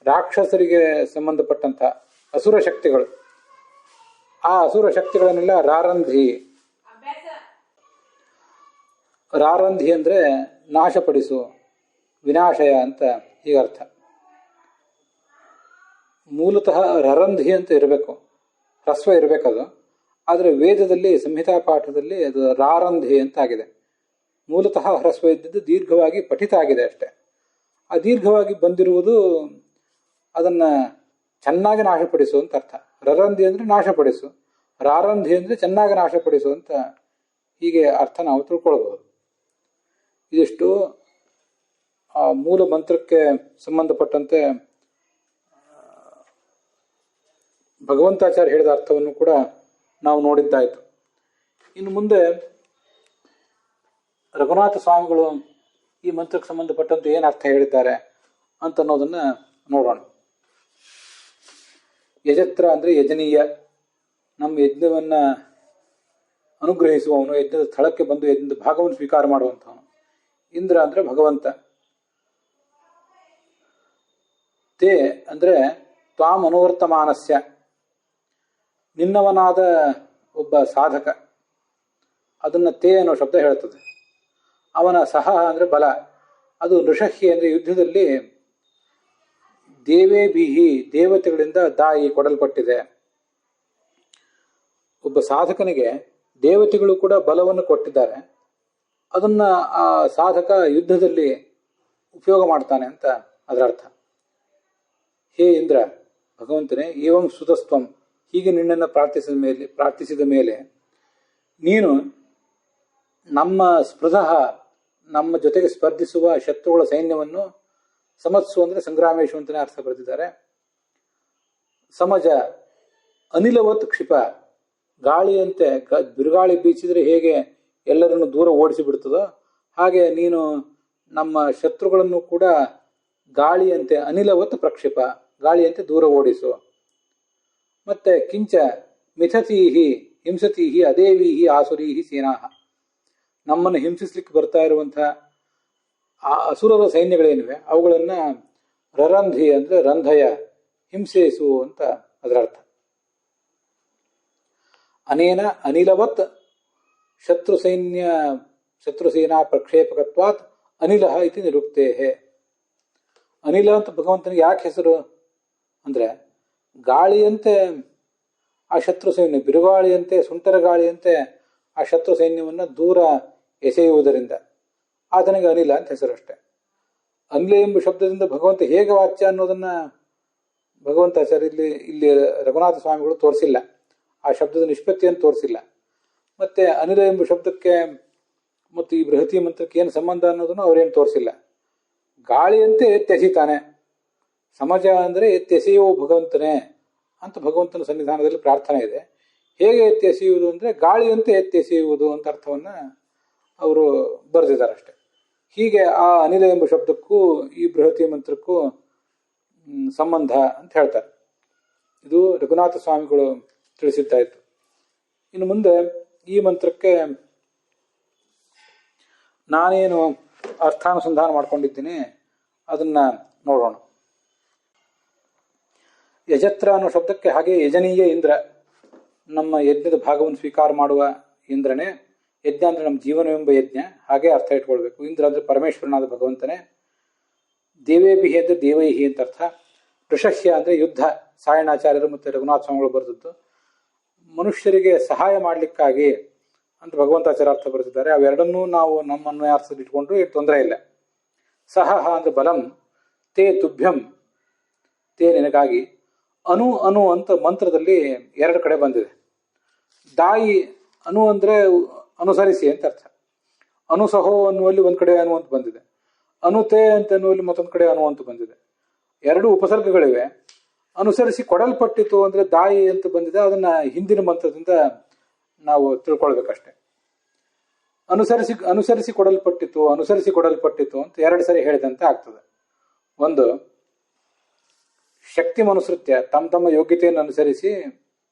ರಾಕ್ಷಸರಿಗೆ ಸಂಬಂಧಪಟ್ಟಂತಹ ಅಸುರ ಶಕ್ತಿಗಳು, ಆ ಅಸುರ ಶಕ್ತಿಗಳನ್ನೆಲ್ಲ ರಾರಂಧಿ. ರಾರಂಧಿ ಅಂದ್ರೆ ನಾಶಪಡಿಸು, ವಿನಾಶಯ ಅಂತ ಹೀಗರ್ಥ. ಮೂಲತಃ ರರಂಧಿ ಅಂತ ಇರಬೇಕು, ಹ್ರಸ್ವ ಇರಬೇಕದು. ಆದರೆ ವೇದದಲ್ಲಿ ಸಂಹಿತಾ ಪಾಠದಲ್ಲಿ ಅದು ರಾರಂಧಿ ಅಂತ ಆಗಿದೆ. ಮೂಲತಃ ಹ್ರಸ್ವ ಇದ್ದಿದ್ದು ದೀರ್ಘವಾಗಿ ಪಠಿತ ಆಗಿದೆ ಅಷ್ಟೆ. ಆ ದೀರ್ಘವಾಗಿ ಬಂದಿರುವುದು ಅದನ್ನ ಚೆನ್ನಾಗಿ ನಾಶಪಡಿಸು ಅಂತ ಅರ್ಥ. ರರಂಧಿ ಅಂದ್ರೆ ನಾಶಪಡಿಸು, ರಾರಂಧಿ ಅಂದ್ರೆ ಚೆನ್ನಾಗಿ ನಾಶಪಡಿಸು ಅಂತ ಹೀಗೆ ಅರ್ಥ ನಾವು ತಿಳ್ಕೊಳ್ಬಹುದು. ಇದಿಷ್ಟು ಆ ಮೂಲ ಮಂತ್ರಕ್ಕೆ ಸಂಬಂಧಪಟ್ಟಂತೆ ಭಗವಂತಾಚಾರ್ಯ ಹೇಳಿದ ಅರ್ಥವನ್ನು ಕೂಡ ನಾವು ನೋಡಿದ್ದಾಯಿತು. ಇನ್ನು ಮುಂದೆ ರಘುನಾಥ ಸ್ವಾಮಿಗಳು ಈ ಮಂತ್ರಕ್ಕೆ ಸಂಬಂಧಪಟ್ಟಂತೆ ಏನು ಅರ್ಥ ಹೇಳಿದ್ದಾರೆ ಅಂತ ಅನ್ನೋದನ್ನ ನೋಡೋಣ. ಯಜತ್ರ ಅಂದ್ರೆ ಯಜನೀಯ, ನಮ್ಮ ಯಜ್ಞವನ್ನ ಅನುಗ್ರಹಿಸುವವನು, ಯಜ್ಞದ ಸ್ಥಳಕ್ಕೆ ಬಂದು ಯಜ್ಞದ ಭಾಗವನ್ನು ಸ್ವೀಕಾರ ಮಾಡುವಂಥವನು. ಇಂದ್ರ ಅಂದ್ರೆ ಭಗವಂತ. ತೇ ಅಂದರೆ ತ್ವಾಂ ಅನುವರ್ತಮಾನಸ್ಯ, ನಿನ್ನವನಾದ ಒಬ್ಬ ಸಾಧಕ, ಅದನ್ನು ತೇ ಅನ್ನೋ ಶಬ್ದ ಹೇಳ್ತದೆ. ಅವನ ಸಹ ಅಂದರೆ ಬಲ, ಅದು ನೃಷಹ್ಯ ಅಂದರೆ ಯುದ್ಧದಲ್ಲಿ ದೇವೇಭಿಹಿ ದೇವತೆಗಳಿಂದ ದಾಯಿ ಕೊಡಲ್ಪಟ್ಟಿದೆ. ಒಬ್ಬ ಸಾಧಕನಿಗೆ ದೇವತೆಗಳು ಕೂಡ ಬಲವನ್ನು ಕೊಟ್ಟಿದ್ದಾರೆ, ಅದನ್ನು ಆ ಸಾಧಕ ಯುದ್ಧದಲ್ಲಿ ಉಪಯೋಗ ಮಾಡ್ತಾನೆ ಅಂತ ಅದರ ಅರ್ಥ. ಹೇ ಇಂದ್ರ, ಭಗವಂತನೇ, ಏವಂ ಸುತಸ್ತ್ವಂ, ಹೀಗೆ ನಿನ್ನನ್ನು ಪ್ರಾರ್ಥಿಸಿದ ಮೇಲೆ ನೀನು ನಮ್ಮ ಸ್ಪೃಧಃ, ನಮ್ಮ ಜೊತೆಗೆ ಸ್ಪರ್ಧಿಸುವ ಶತ್ರುಗಳ ಸೈನ್ಯವನ್ನು, ಸಮತ್ಸು ಅಂದರೆ ಸಂಗ್ರಾಮೇಶು ಅಂತಲೇ ಅರ್ಥ ಬರೆದಿದ್ದಾರೆ. ಸಮಜ ಅನಿಲವತ್ ಕ್ಷಿಪ, ಗಾಳಿಯಂತೆ ಬಿರುಗಾಳಿ ಬೀಸಿದರೆ ಹೇಗೆ ಎಲ್ಲರನ್ನು ದೂರ ಓಡಿಸಿ ಬಿಡ್ತದೋ ಹಾಗೆ ನೀನು ನಮ್ಮ ಶತ್ರುಗಳನ್ನು ಕೂಡ ಗಾಳಿಯಂತೆ ಅನಿಲವತ್ ಪ್ರಕ್ಷಿಪ, ಗಾಳಿಯಂತೆ ದೂರ ಓಡಿಸು. ಮತ್ತೆ ಕಿಂಚ ಮಿಥತೀಹಿ ಹಿಂಸತೀಹಿ ಅದೇವೀಹಿ ಆಸುರೀಹಿ ಸೇನಾ, ನಮ್ಮನ್ನು ಹಿಂಸಿಸ್ಲಿಕ್ಕೆ ಬರ್ತಾ ಇರುವಂತಹ ಆ ಅಸುರರ ಸೈನ್ಯಗಳೇನಿವೆ ಅವುಗಳನ್ನು ರರಂಧಿ ಅಂದರೆ ರಂಧಯ, ಹಿಂಸೆಸು ಅಂತ ಅದರ ಅರ್ಥ. ಅನೇನ ಅನಿಲವತ್ ಶತ್ರುಸೇನಾ ಪ್ರಕ್ಷೇಪಕತ್ವಾತ್ ಅನಿಲ ಇತಿ ನಿರುಕ್ತೇ. ಅನಿಲ ಅಂತ ಭಗವಂತನಿಗೆ ಯಾಕೆ ಹೆಸರು ಅಂದರೆ, ಗಾಳಿಯಂತೆ ಆ ಶತ್ರು ಸೈನ್ಯ, ಬಿರುಗಾಳಿಯಂತೆ ಸುಂಟರ ಗಾಳಿಯಂತೆ ಆ ಶತ್ರು ಸೈನ್ಯವನ್ನು ದೂರ ಎಸೆಯುವುದರಿಂದ ಆತನಿಗೆ ಅನಿಲ ಅಂತ ಹೆಸರು ಅಷ್ಟೆ. ಅನಿಲ ಎಂಬ ಶಬ್ದದಿಂದ ಭಗವಂತ ಹೇಗೆ ವಾಚ್ಯ ಅನ್ನೋದನ್ನು ಭಗವಂತಾಚಾರ್ಯ ಇಲ್ಲಿ ರಘುನಾಥ ಸ್ವಾಮಿಗಳು ತೋರಿಸಿಲ್ಲ, ಆ ಶಬ್ದದ ನಿಷ್ಪತ್ತಿಯನ್ನು ತೋರಿಸಿಲ್ಲ. ಮತ್ತೆ ಅನಿಲ ಎಂಬ ಶಬ್ದಕ್ಕೆ ಮತ್ತು ಈ ಬೃಹತಿ ಮಂತ್ರಕ್ಕೆ ಏನು ಸಂಬಂಧ ಅನ್ನೋದನ್ನು ಅವರೇನು ತೋರಿಸಿಲ್ಲ. ಗಾಳಿಯಂತೆ ಎತ್ತೆಸೀತಾನೆ, ಸಮಜ ಅಂದರೆ ಎತ್ತೆಸೆಯುವ ಭಗವಂತನೇ ಅಂತ ಭಗವಂತನ ಸನ್ನಿಧಾನದಲ್ಲಿ ಪ್ರಾರ್ಥನೆ ಇದೆ. ಹೇಗೆ ಎತ್ತೆಸೆಯುವುದು ಅಂದರೆ ಗಾಳಿಯಂತೆ ಎತ್ತೆಸೆಯುವುದು ಅಂತ ಅರ್ಥವನ್ನು ಅವರು ಬರೆದಿದ್ದಾರೆ ಅಷ್ಟೆ. ಹೀಗೆ ಆ ಅನಿಲ ಎಂಬ ಶಬ್ದಕ್ಕೂ ಈ ಬೃಹತಿ ಮಂತ್ರಕ್ಕೂ ಸಂಬಂಧ ಅಂತ ಹೇಳ್ತಾರೆ. ಇದು ರಘುನಾಥ ಸ್ವಾಮಿಗಳು ತಿಳಿಸಿದ್ದಾಯಿತು. ಇನ್ನು ಮುಂದೆ ಈ ಮಂತ್ರಕ್ಕೆ ನಾನೇನು ಅರ್ಥಾನುಸಂಧಾನ ಮಾಡ್ಕೊಂಡಿದ್ದೀನಿ ಅದನ್ನು ನೋಡೋಣ. ಯಜತ್ರ ಅನ್ನೋ ಶಬ್ದಕ್ಕೆ ಹಾಗೆ ಯಜನೀಯ ಇಂದ್ರ, ನಮ್ಮ ಯಜ್ಞದ ಭಾಗವನ್ನು ಸ್ವೀಕಾರ ಮಾಡುವ ಇಂದ್ರನೇ. ಯಜ್ಞ ಅಂದರೆ ನಮ್ಮ ಜೀವನವೆಂಬ ಯಜ್ಞ, ಹಾಗೆ ಅರ್ಥ ಇಟ್ಕೊಳ್ಬೇಕು. ಇಂದ್ರ ಅಂದರೆ ಪರಮೇಶ್ವರನಾದ ಭಗವಂತನೇ. ದೇವೇಭಿಹಿ ಅಂದರೆ ದೇವೈಹಿ ಅಂತ ಅರ್ಥ. ಋಷಹ್ಯ ಅಂದರೆ ಯುದ್ಧ, ಸಾಯಣಾಚಾರ್ಯರು ಮತ್ತು ರಘುನಾಥ ಸ್ವಾಮಿಗಳು ಬರೆದದ್ದು. ಮನುಷ್ಯರಿಗೆ ಸಹಾಯ ಮಾಡಲಿಕ್ಕಾಗಿ ಅಂತ ಭಗವಂತಾಚಾರ್ಯ ಅರ್ಥ ಬರೆದಿದ್ದಾರೆ. ಅವೆರಡನ್ನೂ ನಾವು ನಮ್ಮ ಅನ್ವಯಾರ್ಥದಲ್ಲಿ ಇಟ್ಕೊಂಡ್ರು ಏನು ತೊಂದರೆ ಇಲ್ಲ. ಸಹ ಅಂದರೆ ಬಲಂ, ತೇ ತುಭ್ಯಂ, ತೇ ನಿನಗಾಗಿ. ಅನು ಅನು ಅಂತ ಮಂತ್ರದಲ್ಲಿ ಎರಡು ಕಡೆ ಬಂದಿದೆ. ದಾಯಿ ಅನು ಅಂದರೆ ಅನುಸರಿಸಿ ಅಂತ ಅರ್ಥ. ಅನುಸಹೋ ಅನ್ನುವಲ್ಲಿ ಒಂದು ಕಡೆ ಅನು ಅಂತ ಬಂದಿದೆ, ಅನುತೇ ಅಂತ ಅನ್ನುವಲ್ಲಿ ಮತ್ತೊಂದು ಕಡೆ ಅನು ಅಂತ ಬಂದಿದೆ. ಎರಡು ಉಪಸರ್ಗಗಳಿವೆ. ಅನುಸರಿಸಿ ಕೊಡಲ್ಪಟ್ಟಿತು ಅಂದರೆ ದಾಯಿ ಅಂತ ಬಂದಿದೆ, ಅದನ್ನ ಹಿಂದಿನ ಮಂತ್ರದಿಂದ ನಾವು ತಿಳ್ಕೊಳ್ಬೇಕಷ್ಟೆ. ಅನುಸರಿಸಿ ಕೊಡಲ್ಪಟ್ಟಿತು ಅಂತ ಎರಡು ಸರಿ ಹೇಳಿದಂತೆ ಆಗ್ತದೆ. ಒಂದು ಶಕ್ತಿ ಮನುಸೃತ್ಯ, ತಮ್ಮ ಯೋಗ್ಯತೆಯನ್ನು ಅನುಸರಿಸಿ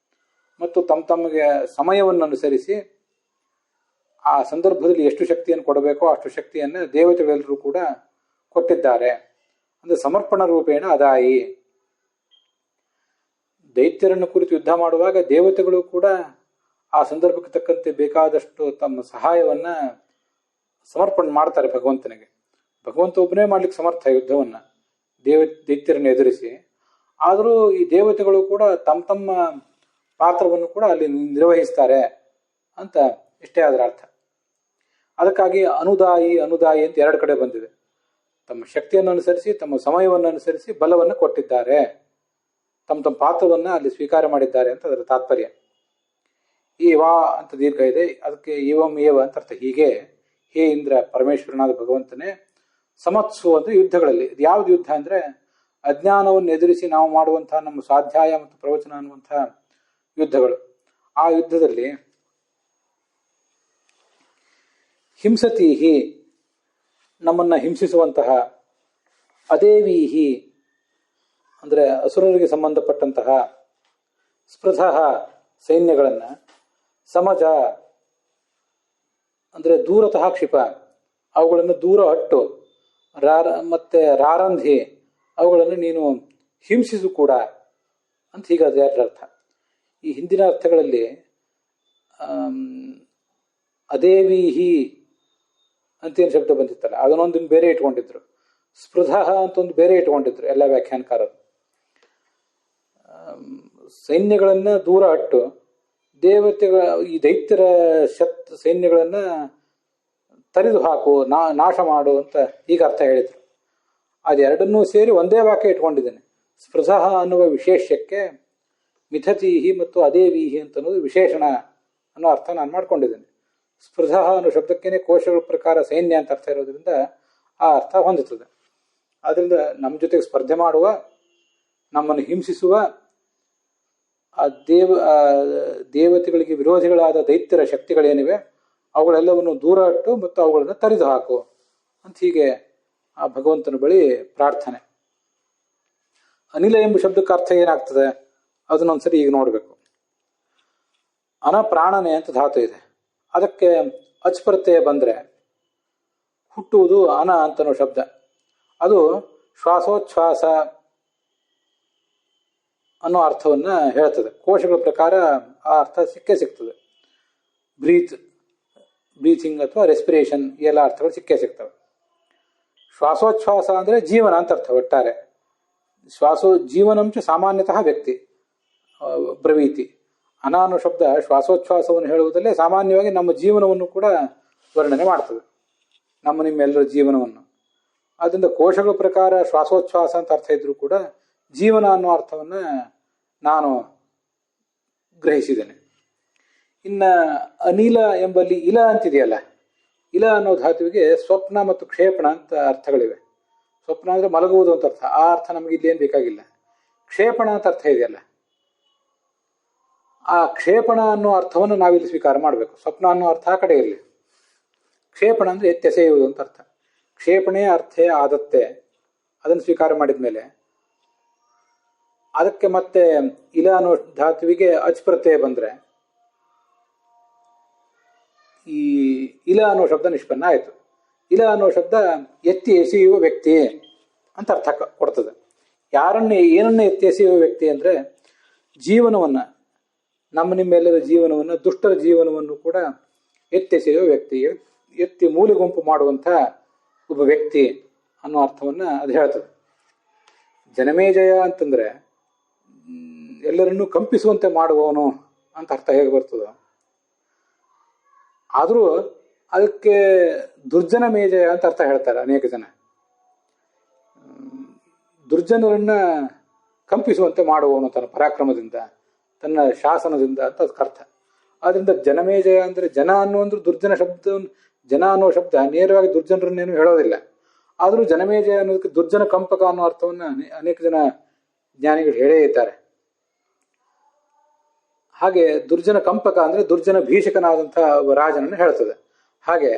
ಮತ್ತು ತಮಗೆ ಸಮಯವನ್ನು ಅನುಸರಿಸಿ ಆ ಸಂದರ್ಭದಲ್ಲಿ ಎಷ್ಟು ಶಕ್ತಿಯನ್ನು ಕೊಡಬೇಕೋ ಅಷ್ಟು ಶಕ್ತಿಯನ್ನು ದೇವತೆಗಳೆಲ್ಲರೂ ಕೂಡ ಕೊಟ್ಟಿದ್ದಾರೆ. ಅಂದರೆ ಸಮರ್ಪಣ ರೂಪೇಣ ಅದಾಯಿ. ದೈತ್ಯರನ್ನು ಕುರಿತು ಯುದ್ಧ ಮಾಡುವಾಗ ದೇವತೆಗಳು ಕೂಡ ಆ ಸಂದರ್ಭಕ್ಕೆ ತಕ್ಕಂತೆ ಬೇಕಾದಷ್ಟು ತಮ್ಮ ಸಹಾಯವನ್ನ ಸಮರ್ಪಣೆ ಮಾಡ್ತಾರೆ ಭಗವಂತನಿಗೆ. ಭಗವಂತ ಒಬ್ಬನೇ ಮಾಡ್ಲಿಕ್ಕೆ ಸಮರ್ಥ ಯುದ್ಧವನ್ನ ದೈತ್ಯರನ್ನು ಎದುರಿಸಿ. ಆದರೂ ಈ ದೇವತೆಗಳು ಕೂಡ ತಮ್ಮ ಪಾತ್ರವನ್ನು ಕೂಡ ಅಲ್ಲಿ ನಿರ್ವಹಿಸ್ತಾರೆ ಅಂತ ಇಷ್ಟೇ ಅದರ ಅರ್ಥ. ಅದಕ್ಕಾಗಿ ಅನುದಾಯಿ ಅಂತ ಎರಡು ಕಡೆ ಬಂದಿದೆ. ತಮ್ಮ ಶಕ್ತಿಯನ್ನು ಅನುಸರಿಸಿ, ತಮ್ಮ ಸಮಯವನ್ನು ಅನುಸರಿಸಿ ಬಲವನ್ನು ಕೊಟ್ಟಿದ್ದಾರೆ, ತಮ್ಮ ಪಾತ್ರವನ್ನು ಅಲ್ಲಿ ಸ್ವೀಕಾರ ಮಾಡಿದ್ದಾರೆ ಅಂತ ಅದರ ತಾತ್ಪರ್ಯ. ಈ ವಾ ಅಂತ ದೀರ್ಘ ಇದೆ, ಅದಕ್ಕೆ ಏವಂ ಏವ ಅಂತ ಅರ್ಥ. ಹೀಗೆ ಹೇ ಇಂದ್ರ, ಪರಮೇಶ್ವರನಾದ ಭಗವಂತನೇ, ಸಮತ್ಸು ಅಂದರೆ ಯುದ್ಧಗಳಲ್ಲಿ. ಇದು ಯಾವ್ದು ಯುದ್ಧ ಅಂದರೆ ಅಜ್ಞಾನವನ್ನು ಎದುರಿಸಿ ನಾವು ಮಾಡುವಂತಹ ನಮ್ಮ ಸ್ವಾಧ್ಯಾಯ ಮತ್ತು ಪ್ರವಚನ ಅನ್ನುವಂತಹ ಯುದ್ಧಗಳು. ಆ ಯುದ್ಧದಲ್ಲಿ ಹಿಂಸತೀಹಿ, ನಮ್ಮನ್ನು ಹಿಂಸಿಸುವಂತಹ, ಅದೇವೀಹಿ ಅಂದರೆ ಅಸುರರಿಗೆ ಸಂಬಂಧಪಟ್ಟಂತಹ, ಸ್ಪೃಧಃ ಸೈನ್ಯಗಳನ್ನು, ಸಮಜ ಅಂದರೆ ದೂರತಃ ಕ್ಷಿಪ ಅವುಗಳನ್ನು ದೂರ ಹಟ್ಟು, ಮತ್ತೆ ರಾರಂಧಿ ಅವುಗಳನ್ನು ನೀನು ಹಿಂಸಿಸು ಕೂಡ ಅಂತ ಹೀಗೆ ಅದು ಎರಡರ ಅರ್ಥ. ಈ ಹಿಂದಿನ ಅರ್ಥಗಳಲ್ಲಿ ಅದೇವೀಹಿ ಅಂತೇನು ಶಬ್ದ ಬಂದಿತ್ತಲ್ಲ, ಅದನ್ನೊಂದು ಬೇರೆ ಇಟ್ಕೊಂಡಿದ್ರು. ಸ್ಪೃಧ ಅಂತ ಒಂದು ಬೇರೆ ಇಟ್ಕೊಂಡಿದ್ರು ಎಲ್ಲ ವ್ಯಾಖ್ಯಾನಕಾರರು. ಸೈನ್ಯಗಳನ್ನು ದೂರ ಅಟ್ಟು ದೇವತೆಗಳ ಈ ದೈತ್ಯರ ಸೈನ್ಯಗಳನ್ನು ತರಿದು ಹಾಕು, ನಾಶ ಮಾಡು ಅಂತ ಈಗ ಅರ್ಥ ಹೇಳಿದರು. ಅದೆರಡನ್ನೂ ಸೇರಿ ಒಂದೇ ವಾಕ್ಯ ಇಟ್ಕೊಂಡಿದ್ದೇನೆ. ಸ್ಪೃಧ ಅನ್ನುವ ವಿಶೇಷಕ್ಕೆ ಮಿಥತೀಹಿ ಮತ್ತು ಅದೇವೀಹಿ ಅಂತ ಅನ್ನೋದು ವಿಶೇಷಣ ಅನ್ನೋ ಅರ್ಥ ನಾನು ಮಾಡ್ಕೊಂಡಿದ್ದೇನೆ. ಸ್ಪೃಧ ಅನ್ನೋ ಶಬ್ದಕ್ಕೇನೆ ಕೋಶಗಳ ಪ್ರಕಾರ ಸೈನ್ಯ ಅಂತ ಅರ್ಥ ಇರೋದ್ರಿಂದ ಆ ಅರ್ಥ ಹೊಂದುತ್ತದೆ. ಆದ್ದರಿಂದ ನಮ್ಮ ಜೊತೆಗೆ ಸ್ಪರ್ಧೆ ಮಾಡುವ, ನಮ್ಮನ್ನು ಹಿಂಸಿಸುವ ಆ ದೇವತೆಗಳಿಗೆ ವಿರೋಧಿಗಳಾದ ದೈತ್ಯರ ಶಕ್ತಿಗಳೇನಿವೆ ಅವುಗಳೆಲ್ಲವನ್ನು ದೂರ ಇಟ್ಟು ಮತ್ತು ಅವುಗಳನ್ನು ತರಿದು ಹಾಕು ಅಂತ ಹೀಗೆ ಆ ಭಗವಂತನ ಬಳಿ ಪ್ರಾರ್ಥನೆ. ಅನಿಲ ಎಂಬ ಶಬ್ದಕ್ಕೆ ಅರ್ಥ ಏನಾಗ್ತದೆ ಅದನ್ನೊಂದ್ಸರಿ ಈಗ ನೋಡಬೇಕು. ಅನಪ್ರಾಣನೆ ಅಂತ ಧಾತು ಇದೆ, ಅದಕ್ಕೆ ಅಚ್ ಪ್ರತ್ಯಯ ಬಂದರೆ ಹುಟ್ಟುವುದು ಅನ ಅಂತನೋ ಶಬ್ದ. ಅದು ಶ್ವಾಸೋಚ್ಛ್ವಾಸ ಅನ್ನೋ ಅರ್ಥವನ್ನು ಹೇಳ್ತದೆ. ಕೋಶಗಳ ಪ್ರಕಾರ ಆ ಅರ್ಥ ಸಿಕ್ಕೇ ಸಿಗ್ತದೆ. ಬ್ರೀಥಿಂಗ್ ಅಥವಾ ರೆಸ್ಪಿರೇಷನ್ ಎಲ್ಲ ಅರ್ಥಗಳು ಸಿಕ್ಕೇ ಸಿಗ್ತವೆ. ಶ್ವಾಸೋಚ್ಛ್ವಾಸ ಅಂದರೆ ಜೀವನ ಅಂತ ಅರ್ಥ ಒಟ್ಟಾರೆ. ಜೀವನಂಚ ಸಾಮಾನ್ಯತಃ ವ್ಯಕ್ತಿ ಬ್ರವೀತಿ. ಅನ ಅನ್ನೋ ಶಬ್ದ ಶ್ವಾಸೋಚ್ಛ್ವಾಸವನ್ನು ಹೇಳುವುದಲ್ಲೇ ಸಾಮಾನ್ಯವಾಗಿ ನಮ್ಮ ಜೀವನವನ್ನು ಕೂಡ ವರ್ಣನೆ ಮಾಡ್ತದೆ, ನಿಮ್ಮೆಲ್ಲರ ಜೀವನವನ್ನು. ಆದ್ದರಿಂದ ಕೋಶಗಳ ಪ್ರಕಾರ ಶ್ವಾಸೋಚ್ಛ್ವಾಸ ಅಂತ ಅರ್ಥ ಇದ್ರೂ ಕೂಡ ಜೀವನ ಅನ್ನೋ ಅರ್ಥವನ್ನು ನಾನು ಗ್ರಹಿಸಿದ್ದೇನೆ. ಇನ್ನು ಅನಿಲ ಎಂಬಲ್ಲಿ ಇಲ ಅಂತಿದೆಯಲ್ಲ, ಇಲ ಅನ್ನೋ ಧಾತುವಿಗೆ ಸ್ವಪ್ನ ಮತ್ತು ಕ್ಷೇಪಣ ಅಂತ ಅರ್ಥಗಳಿವೆ. ಸ್ವಪ್ನ ಅಂದರೆ ಮಲಗುವುದು ಅಂತ ಅರ್ಥ, ಆ ಅರ್ಥ ನಮಗೆ ಇಲ್ಲೇನು ಬೇಕಾಗಿಲ್ಲ. ಕ್ಷೇಪಣ ಅಂತ ಅರ್ಥ ಇದೆಯಲ್ಲ, ಆ ಕ್ಷೇಪಣ ಅನ್ನೋ ಅರ್ಥವನ್ನು ನಾವಿಲ್ಲಿ ಸ್ವೀಕಾರ ಮಾಡಬೇಕು. ಸ್ವಪ್ನ ಅನ್ನೋ ಅರ್ಥ ಆ ಕಡೆ ಇರಲಿ. ಕ್ಷೇಪಣ ಅಂದರೆ ಎತ್ತೆಸೆಯುವುದು ಅಂತ ಅರ್ಥ. ಕ್ಷೇಪಣೆ ಅರ್ಥೇ ಆದತ್ತೆ, ಅದನ್ನು ಸ್ವೀಕಾರ ಮಾಡಿದ ಮೇಲೆ ಅದಕ್ಕೆ ಮತ್ತೆ ಇಲ ಅನ್ನೋ ಧಾತುವಿಗೆ ಅಚ್ ಪ್ರತ್ಯಯ ಬಂದರೆ ಈ ಇಲ ಅನ್ನೋ ಶಬ್ದ ನಿಷ್ಪನ್ನ ಆಯಿತು. ಇಲ ಅನ್ನೋ ಶಬ್ದ ಎತ್ತಿ ಎಸೆಯುವ ವ್ಯಕ್ತಿ ಅಂತ ಅರ್ಥ ಕೊಡ್ತದೆ. ಏನನ್ನೇ ಎತ್ತಿ ಎಸೆಯುವ ವ್ಯಕ್ತಿ ಅಂದರೆ ಜೀವನವನ್ನು, ನಿಮ್ಮೆಲ್ಲರ ಜೀವನವನ್ನು, ದುಷ್ಟರ ಜೀವನವನ್ನು ಕೂಡ ಎತ್ತೆಸೆಯುವ ವ್ಯಕ್ತಿ, ಎತ್ತಿ ಮೂಲೆ ಗುಂಪು ಮಾಡುವಂಥ ಒಬ್ಬ ವ್ಯಕ್ತಿ ಅನ್ನೋ ಅರ್ಥವನ್ನು ಅದು ಹೇಳ್ತದೆ. ಜನಮೇಜಯ ಅಂತಂದರೆ ಎಲ್ಲರನ್ನೂ ಕಂಪಿಸುವಂತೆ ಮಾಡುವವನು ಅಂತ ಅರ್ಥ ಹೇಗೆ ಬರ್ತದೆ. ಆದರೂ ಅದಕ್ಕೆ ದುರ್ಜನ ಮೇಜಯ ಅಂತ ಅರ್ಥ ಹೇಳ್ತಾರೆ ಅನೇಕ ಜನ. ದುರ್ಜನರನ್ನ ಕಂಪಿಸುವಂತೆ ಮಾಡುವವನು ತನ್ನ ಪರಾಕ್ರಮದಿಂದ, ತನ್ನ ಶಾಸನದಿಂದ ಅಂತ ಅದಕ್ಕೆ ಅರ್ಥ. ಆದ್ರಿಂದ ಜನಮೇಜಯ ಅಂದರೆ ಜನ ಅನ್ನೋ ದುರ್ಜನ ಶಬ್ದ, ಜನ ಅನ್ನೋ ಶಬ್ದ ನೇರವಾಗಿ ದುರ್ಜನರನ್ನೇನು ಹೇಳೋದಿಲ್ಲ. ಆದರೂ ಜನಮೇಜಯ ಅನ್ನೋದಕ್ಕೆ ದುರ್ಜನ ಕಂಪಕ ಅನ್ನೋ ಅರ್ಥವನ್ನು ಅನೇಕ ಜನ ಜ್ಞಾನಿಗಳು ಹೇಳೇ ಇದ್ದಾರೆ. ಹಾಗೆ ದುರ್ಜನ ಕಂಪಕ ಅಂದರೆ ದುರ್ಜನ ಭೀಷಕನಾದಂಥ ರಾಜನನ್ನು ಹೇಳ್ತದೆ. ಹಾಗೆ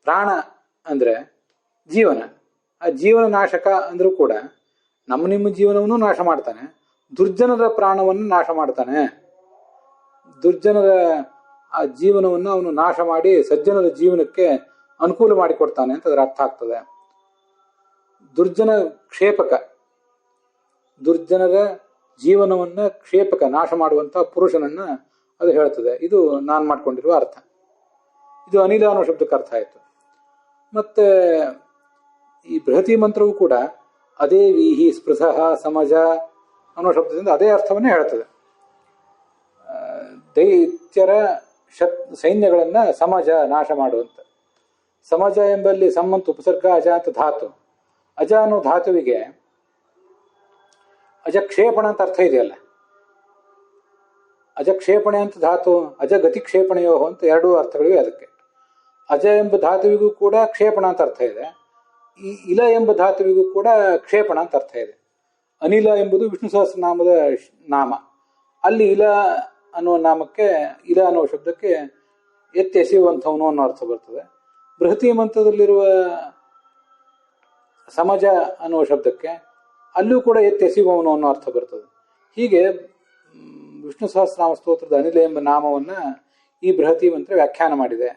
ಪ್ರಾಣ ಅಂದರೆ ಆ ಜೀವನ ನಾಶಕ ಅಂದರೂ ಕೂಡ ನಿಮ್ಮ ಜೀವನವನ್ನು ನಾಶ ಮಾಡ್ತಾನೆ, ದುರ್ಜನರ ಪ್ರಾಣವನ್ನು ನಾಶ ಮಾಡ್ತಾನೆ. ದುರ್ಜನರ ಆ ಜೀವನವನ್ನು ಅವನು ನಾಶ ಮಾಡಿ ಸಜ್ಜನರ ಜೀವನಕ್ಕೆ ಅನುಕೂಲ ಮಾಡಿಕೊಡ್ತಾನೆ ಅಂತ ಅದರ ಅರ್ಥ ಆಗ್ತದೆ. ದುರ್ಜನ ಕ್ಷೇಪಕ, ದುರ್ಜನರ ಜೀವನವನ್ನು ಕ್ಷೇಪಕ, ನಾಶ ಮಾಡುವಂಥ ಪುರುಷನನ್ನ ಅದು ಹೇಳ್ತದೆ. ಇದು ನಾನು ಮಾಡ್ಕೊಂಡಿರುವ ಅರ್ಥ. ಇದು ಅನಿಲ ಅನ್ನೋ ಶಬ್ದಕ್ಕೆ ಅರ್ಥ ಆಯಿತು. ಮತ್ತೆ ಈ ಬೃಹತಿ ಮಂತ್ರವೂ ಕೂಡ ಅದೇ ವೀಹಿ ಸ್ಪೃಶಃ ಸಮಜ ಅನ್ನೋ ಶಬ್ದದಿಂದ ಅದೇ ಅರ್ಥವನ್ನೇ ಹೇಳ್ತದೆ. ದೈತ್ಯರ ಸೈನ್ಯಗಳನ್ನು ಸಮಜ, ನಾಶ ಮಾಡುವಂಥ. ಸಮಜ ಎಂಬಲ್ಲಿ ಸಮ್ಮಂತ ಉಪಸರ್ಗ ಅಜ ಅಂತ ಧಾತು. ಅಜ ಅನ್ನೋ ಧಾತುವಿಗೆ ಅಜಕ್ಷೇಪಣ ಅಂತ ಅರ್ಥ ಇದೆಯಲ್ಲ. ಅಜಕ್ಷೇಪಣೆ ಅಂತ ಧಾತು, ಅಜ ಗತಿಕ್ಷೇಪಣೆಯೋ ಅಂತ ಎರಡೂ ಅರ್ಥಗಳಿವೆ ಅದಕ್ಕೆ. ಅಜ ಎಂಬ ಧಾತುವಿಗೂ ಕೂಡ ಕ್ಷೇಪಣ ಅಂತ ಅರ್ಥ ಇದೆ. ಈ ಇಲ ಎಂಬ ಧಾತುವಿಗೂ ಕೂಡ ಕ್ಷೇಪಣ ಅಂತ ಅರ್ಥ ಇದೆ. ಅನಿಲ ಎಂಬುದು ವಿಷ್ಣು ಸಹಸ್ರನಾಮದ ನಾಮ. ಅಲ್ಲಿ ಇಲ ಅನ್ನುವ ನಾಮಕ್ಕೆ, ಇಲ ಅನ್ನುವ ಶಬ್ದಕ್ಕೆ ಎತ್ತೆಸೆಯುವಂಥವನು ಅನ್ನೋ ಅರ್ಥ ಬರ್ತದೆ. ಬೃಹತಿ ಮಂತ್ರದಲ್ಲಿರುವ ಸಮಜ ಅನ್ನುವ ಶಬ್ದಕ್ಕೆ ಅಲ್ಲೂ ಕೂಡ ಎತ್ತೆಸೆಯುವವನು ಅನ್ನೋ ಅರ್ಥ ಬರ್ತದೆ. ಹೀಗೆ ವಿಷ್ಣು ಸಹಸ್ರನಾಮ ಸ್ತೋತ್ರದ ಅನಿಲ ಎಂಬ ನಾಮವನ್ನು ಈ ಬೃಹತಿ ಮಂತ್ರ ವ್ಯಾಖ್ಯಾನ ಮಾಡಿದೆ.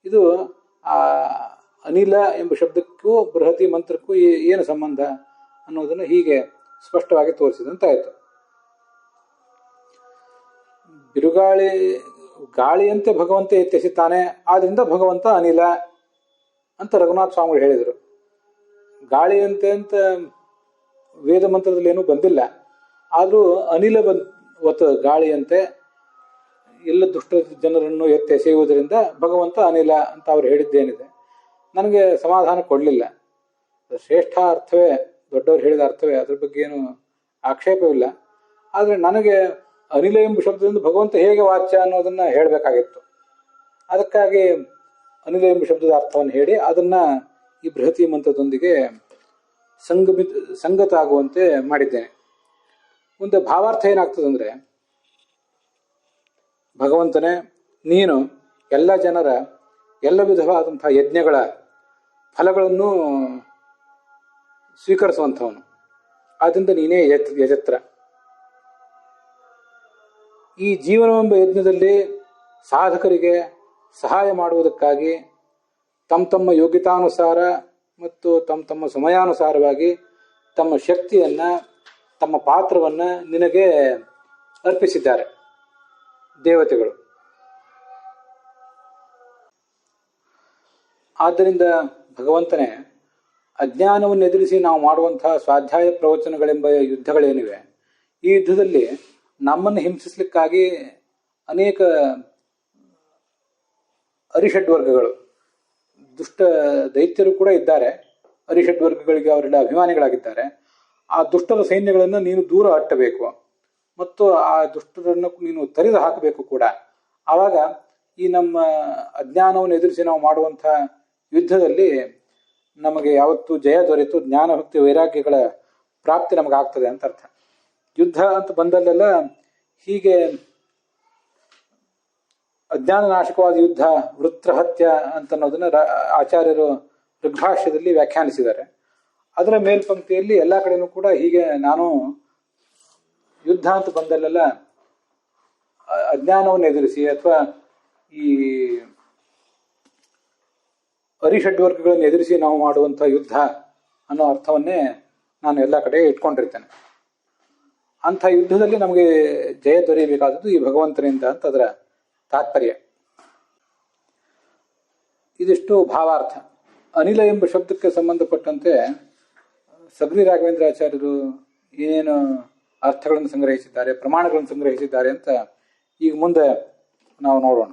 ಇದು ಆ ಅನಿಲ ಎಂಬ ಶಬ್ದಕ್ಕೂ ಬೃಹತಿ ಮಂತ್ರಕ್ಕೂ ಏನು ಸಂಬಂಧ ಅನ್ನೋದನ್ನು ಹೀಗೆ ಸ್ಪಷ್ಟವಾಗಿ ತೋರಿಸಿದಂತಾಯಿತು. ಬಿರುಗಾಳಿ ಗಾಳಿಯಂತೆ ಭಗವಂತ ಎತ್ತೆಸಿತಾನೆ, ಆದ್ರಿಂದ ಭಗವಂತ ಅನಿಲ ಅಂತ ರಘುನಾಥ ಸ್ವಾಮಿಗಳು ಹೇಳಿದರು. ಗಾಳಿಯಂತೆ ಅಂತ ವೇದ ಮಂತ್ರದಲ್ಲಿ ಏನೂ ಬಂದಿಲ್ಲ, ಆದರೂ ಅನಿಲ ಗಾಳಿಯಂತೆ ಎಲ್ಲ ದುಷ್ಟ ಜನರನ್ನು ಎತ್ತೆಸೆಯುವುದರಿಂದ ಭಗವಂತ ಅನಿಲ ಅಂತ ಅವ್ರು ಹೇಳಿದ್ದೇನಿದೆ ನನಗೆ ಸಮಾಧಾನ ಕೊಡಲಿಲ್ಲ. ಶ್ರೇಷ್ಠ ಅರ್ಥವೇ, ದೊಡ್ಡವರು ಹೇಳಿದ ಅರ್ಥವೇ, ಅದ್ರ ಬಗ್ಗೆ ಏನು ಆಕ್ಷೇಪವಿಲ್ಲ. ಆದರೆ ನನಗೆ ಅನಿಲ ಎಂಬ ಶಬ್ದದಿಂದ ಭಗವಂತ ಹೇಗೆ ವಾಚ್ಯ ಅನ್ನೋದನ್ನು ಹೇಳಬೇಕಾಗಿತ್ತು. ಅದಕ್ಕಾಗಿ ಅನಿಲ ಎಂಬ ಶಬ್ದದ ಅರ್ಥವನ್ನು ಹೇಳಿ ಅದನ್ನು ಈ ಬೃಹತಿ ಮಂತ್ರದೊಂದಿಗೆ ಸಂಗತ ಆಗುವಂತೆ ಮಾಡಿದ್ದೇನೆ. ಮುಂದೆ ಭಾವಾರ್ಥ ಏನಾಗ್ತದಂದರೆ, ಭಗವಂತನೇ ನೀನು ಎಲ್ಲ ಜನರ ಎಲ್ಲ ವಿಧವಾದಂಥ ಯಜ್ಞಗಳ ಫಲಗಳನ್ನು ಸ್ವೀಕರಿಸುವಂಥವನು, ಆದ್ದರಿಂದ ನೀನೇ ಯಜತ್ರ. ಈ ಜೀವನವೆಂಬ ಯಜ್ಞದಲ್ಲಿ ಸಾಧಕರಿಗೆ ಸಹಾಯ ಮಾಡುವುದಕ್ಕಾಗಿ ತಮ್ಮ ಯೋಗ್ಯತಾನುಸಾರ ಮತ್ತು ತಮ್ಮ ಸಮಯಾನುಸಾರವಾಗಿ ತಮ್ಮ ಶಕ್ತಿಯನ್ನು, ತಮ್ಮ ಪಾತ್ರವನ್ನು ನಿನಗೆ ಅರ್ಪಿಸಿದ್ದಾರೆ ದೇವತೆಗಳು. ಆದ್ದರಿಂದ ಭಗವಂತನೇ, ಅಜ್ಞಾನವನ್ನು ಎದುರಿಸಿ ನಾವು ಮಾಡುವಂತಹ ಸ್ವಾಧ್ಯಾಯ ಪ್ರವಚನಗಳೆಂಬ ಯುದ್ಧಗಳೇನಿವೆ, ಈ ಯುದ್ಧದಲ್ಲಿ ನಮ್ಮನ್ನು ಹಿಂಸಿಸಲಿಕ್ಕಾಗಿ ಅನೇಕ ಅರಿಷಡ್ವರ್ಗಗಳು, ದುಷ್ಟ ದೈತ್ಯರು ಕೂಡ ಇದ್ದಾರೆ. ಅರಿಷಡ್ವರ್ಗಗಳಿಗೆ ಅವರೆಲ್ಲ ಅಭಿಮಾನಿಗಳಾಗಿದ್ದಾರೆ. ಆ ದುಷ್ಟರ ಸೈನ್ಯಗಳನ್ನು ನೀನು ದೂರ ಅಟ್ಟಬೇಕು ಮತ್ತು ಆ ದುಷ್ಟರನ್ನು ನೀನು ತರಿದು ಹಾಕಬೇಕು ಕೂಡ. ಆವಾಗ ಈ ನಮ್ಮ ಅಜ್ಞಾನವನ್ನು ಎದುರಿಸಿ ನಾವು ಮಾಡುವಂಥ ಯುದ್ಧದಲ್ಲಿ ನಮಗೆ ಯಾವತ್ತೂ ಜಯ ದೊರೆತು ಜ್ಞಾನಭಕ್ತಿ ವೈರಾಗ್ಯಗಳ ಪ್ರಾಪ್ತಿ ನಮಗಾಗ್ತದೆ ಅಂತ ಅರ್ಥ. ಯುದ್ಧ ಅಂತ ಬಂದಲ್ಲೆಲ್ಲ ಹೀಗೆ ಅಜ್ಞಾನ ನಾಶಕವಾದ ಯುದ್ಧ, ವೃತ್ರಹತ್ಯ ಅಂತನ್ನೋದನ್ನ ಆಚಾರ್ಯರು ಋಗ್ಭಾಷ್ಯದಲ್ಲಿ ವ್ಯಾಖ್ಯಾನಿಸಿದ್ದಾರೆ. ಅದರ ಮೇಲ್ಪಂಕ್ತಿಯಲ್ಲಿ ಎಲ್ಲ ಕಡೆನೂ ಕೂಡ ಹೀಗೆ ನಾನು ಯುದ್ಧ ಅಂತ ಬಂದಲ್ಲೆಲ್ಲ ಅಜ್ಞಾನವನ್ನು ಎದುರಿಸಿ ಅಥವಾ ಈ ಅರಿಷಡ್ವರ್ಗಗಳನ್ನು ಎದುರಿಸಿ ನಾವು ಮಾಡುವಂಥ ಯುದ್ಧ ಅನ್ನೋ ಅರ್ಥವನ್ನೇ ನಾನು ಎಲ್ಲ ಕಡೆ ಇಟ್ಕೊಂಡಿರ್ತೇನೆ. ಅಂಥ ಯುದ್ಧದಲ್ಲಿ ನಮಗೆ ಜಯ ದೊರೆಯಬೇಕಾದದ್ದು ಈ ಭಗವಂತನಿಂದ ಅಂತ ಅದರ ತಾತ್ಪರ್ಯ. ಇದಿಷ್ಟು ಭಾವಾರ್ಥ. ಅನಿಲ ಎಂಬ ಶಬ್ದಕ್ಕೆ ಸಂಬಂಧಪಟ್ಟಂತೆ ಸಗರಿ ರಾಘವೇಂದ್ರಾಚಾರ್ಯರು ಏನೇನು ಅರ್ಥಗಳನ್ನು ಸಂಗ್ರಹಿಸಿದ್ದಾರೆ, ಪ್ರಮಾಣಗಳನ್ನು ಸಂಗ್ರಹಿಸಿದ್ದಾರೆ ಅಂತ ಈಗ ಮುಂದೆ ನಾವು ನೋಡೋಣ.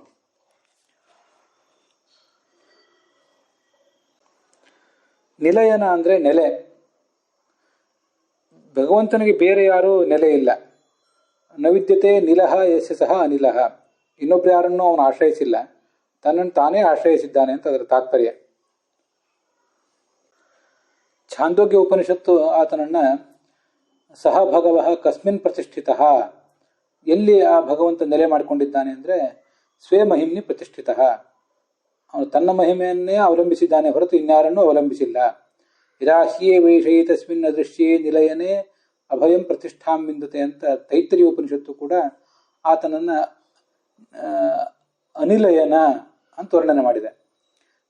ನಿಲಯನ ಅಂದರೆ ನೆಲೆ. ಭಗವಂತನಿಗೆ ಬೇರೆ ಯಾರೂ ನೆಲೆ ಇಲ್ಲ. ನವಿದ್ಯತೆ ನಿಲಹ ಯಶ ಸಹ ಅನಿಲಹ. ಇನ್ನೊಬ್ರು ಯಾರನ್ನು ಅವನು ಆಶ್ರಯಿಸಿಲ್ಲ, ತನ್ನನ್ನು ತಾನೇ ಆಶ್ರಯಿಸಿದ್ದಾನೆ ಅಂತ ಅದರ ತಾತ್ಪರ್ಯ. ಛಾಂದೋಗ್ಯ ಉಪನಿಷತ್ತು ಆತನನ್ನ ಸಹ ಭಗವಃ ಕಸ್ಮಿನ್ ಪ್ರತಿಷ್ಠಿತ, ಎಲ್ಲಿ ಆ ಭಗವಂತ ನೆಲೆ ಮಾಡಿಕೊಂಡಿದ್ದಾನೆ ಅಂದರೆ ಸ್ವೇ ಮಹಿಮ್ನಿ ಪ್ರತಿಷ್ಠಿತ, ಅವನು ತನ್ನ ಮಹಿಮೆಯನ್ನೇ ಅವಲಂಬಿಸಿದ್ದಾನೆ ಹೊರತು ಇನ್ಯಾರನ್ನೂ ಅವಲಂಬಿಸಿಲ್ಲ. ಇರಾಹ್ಯೇ ವೈಷೈ ತಸ್ಮಿನ್ ಅದೃಶ್ಯೇ ನಿಲಯನೇ ಅಭಯಂ ಪ್ರತಿಷ್ಠಾಂ ವಿಂದತೆ ಅಂತ ತೈತ್ತರೀಯ ಉಪನಿಷತ್ತು ಕೂಡ ಆತನನ್ನ ಅನಿಲಯನ ಅಂತ ವರ್ಣನೆ ಮಾಡಿದೆ.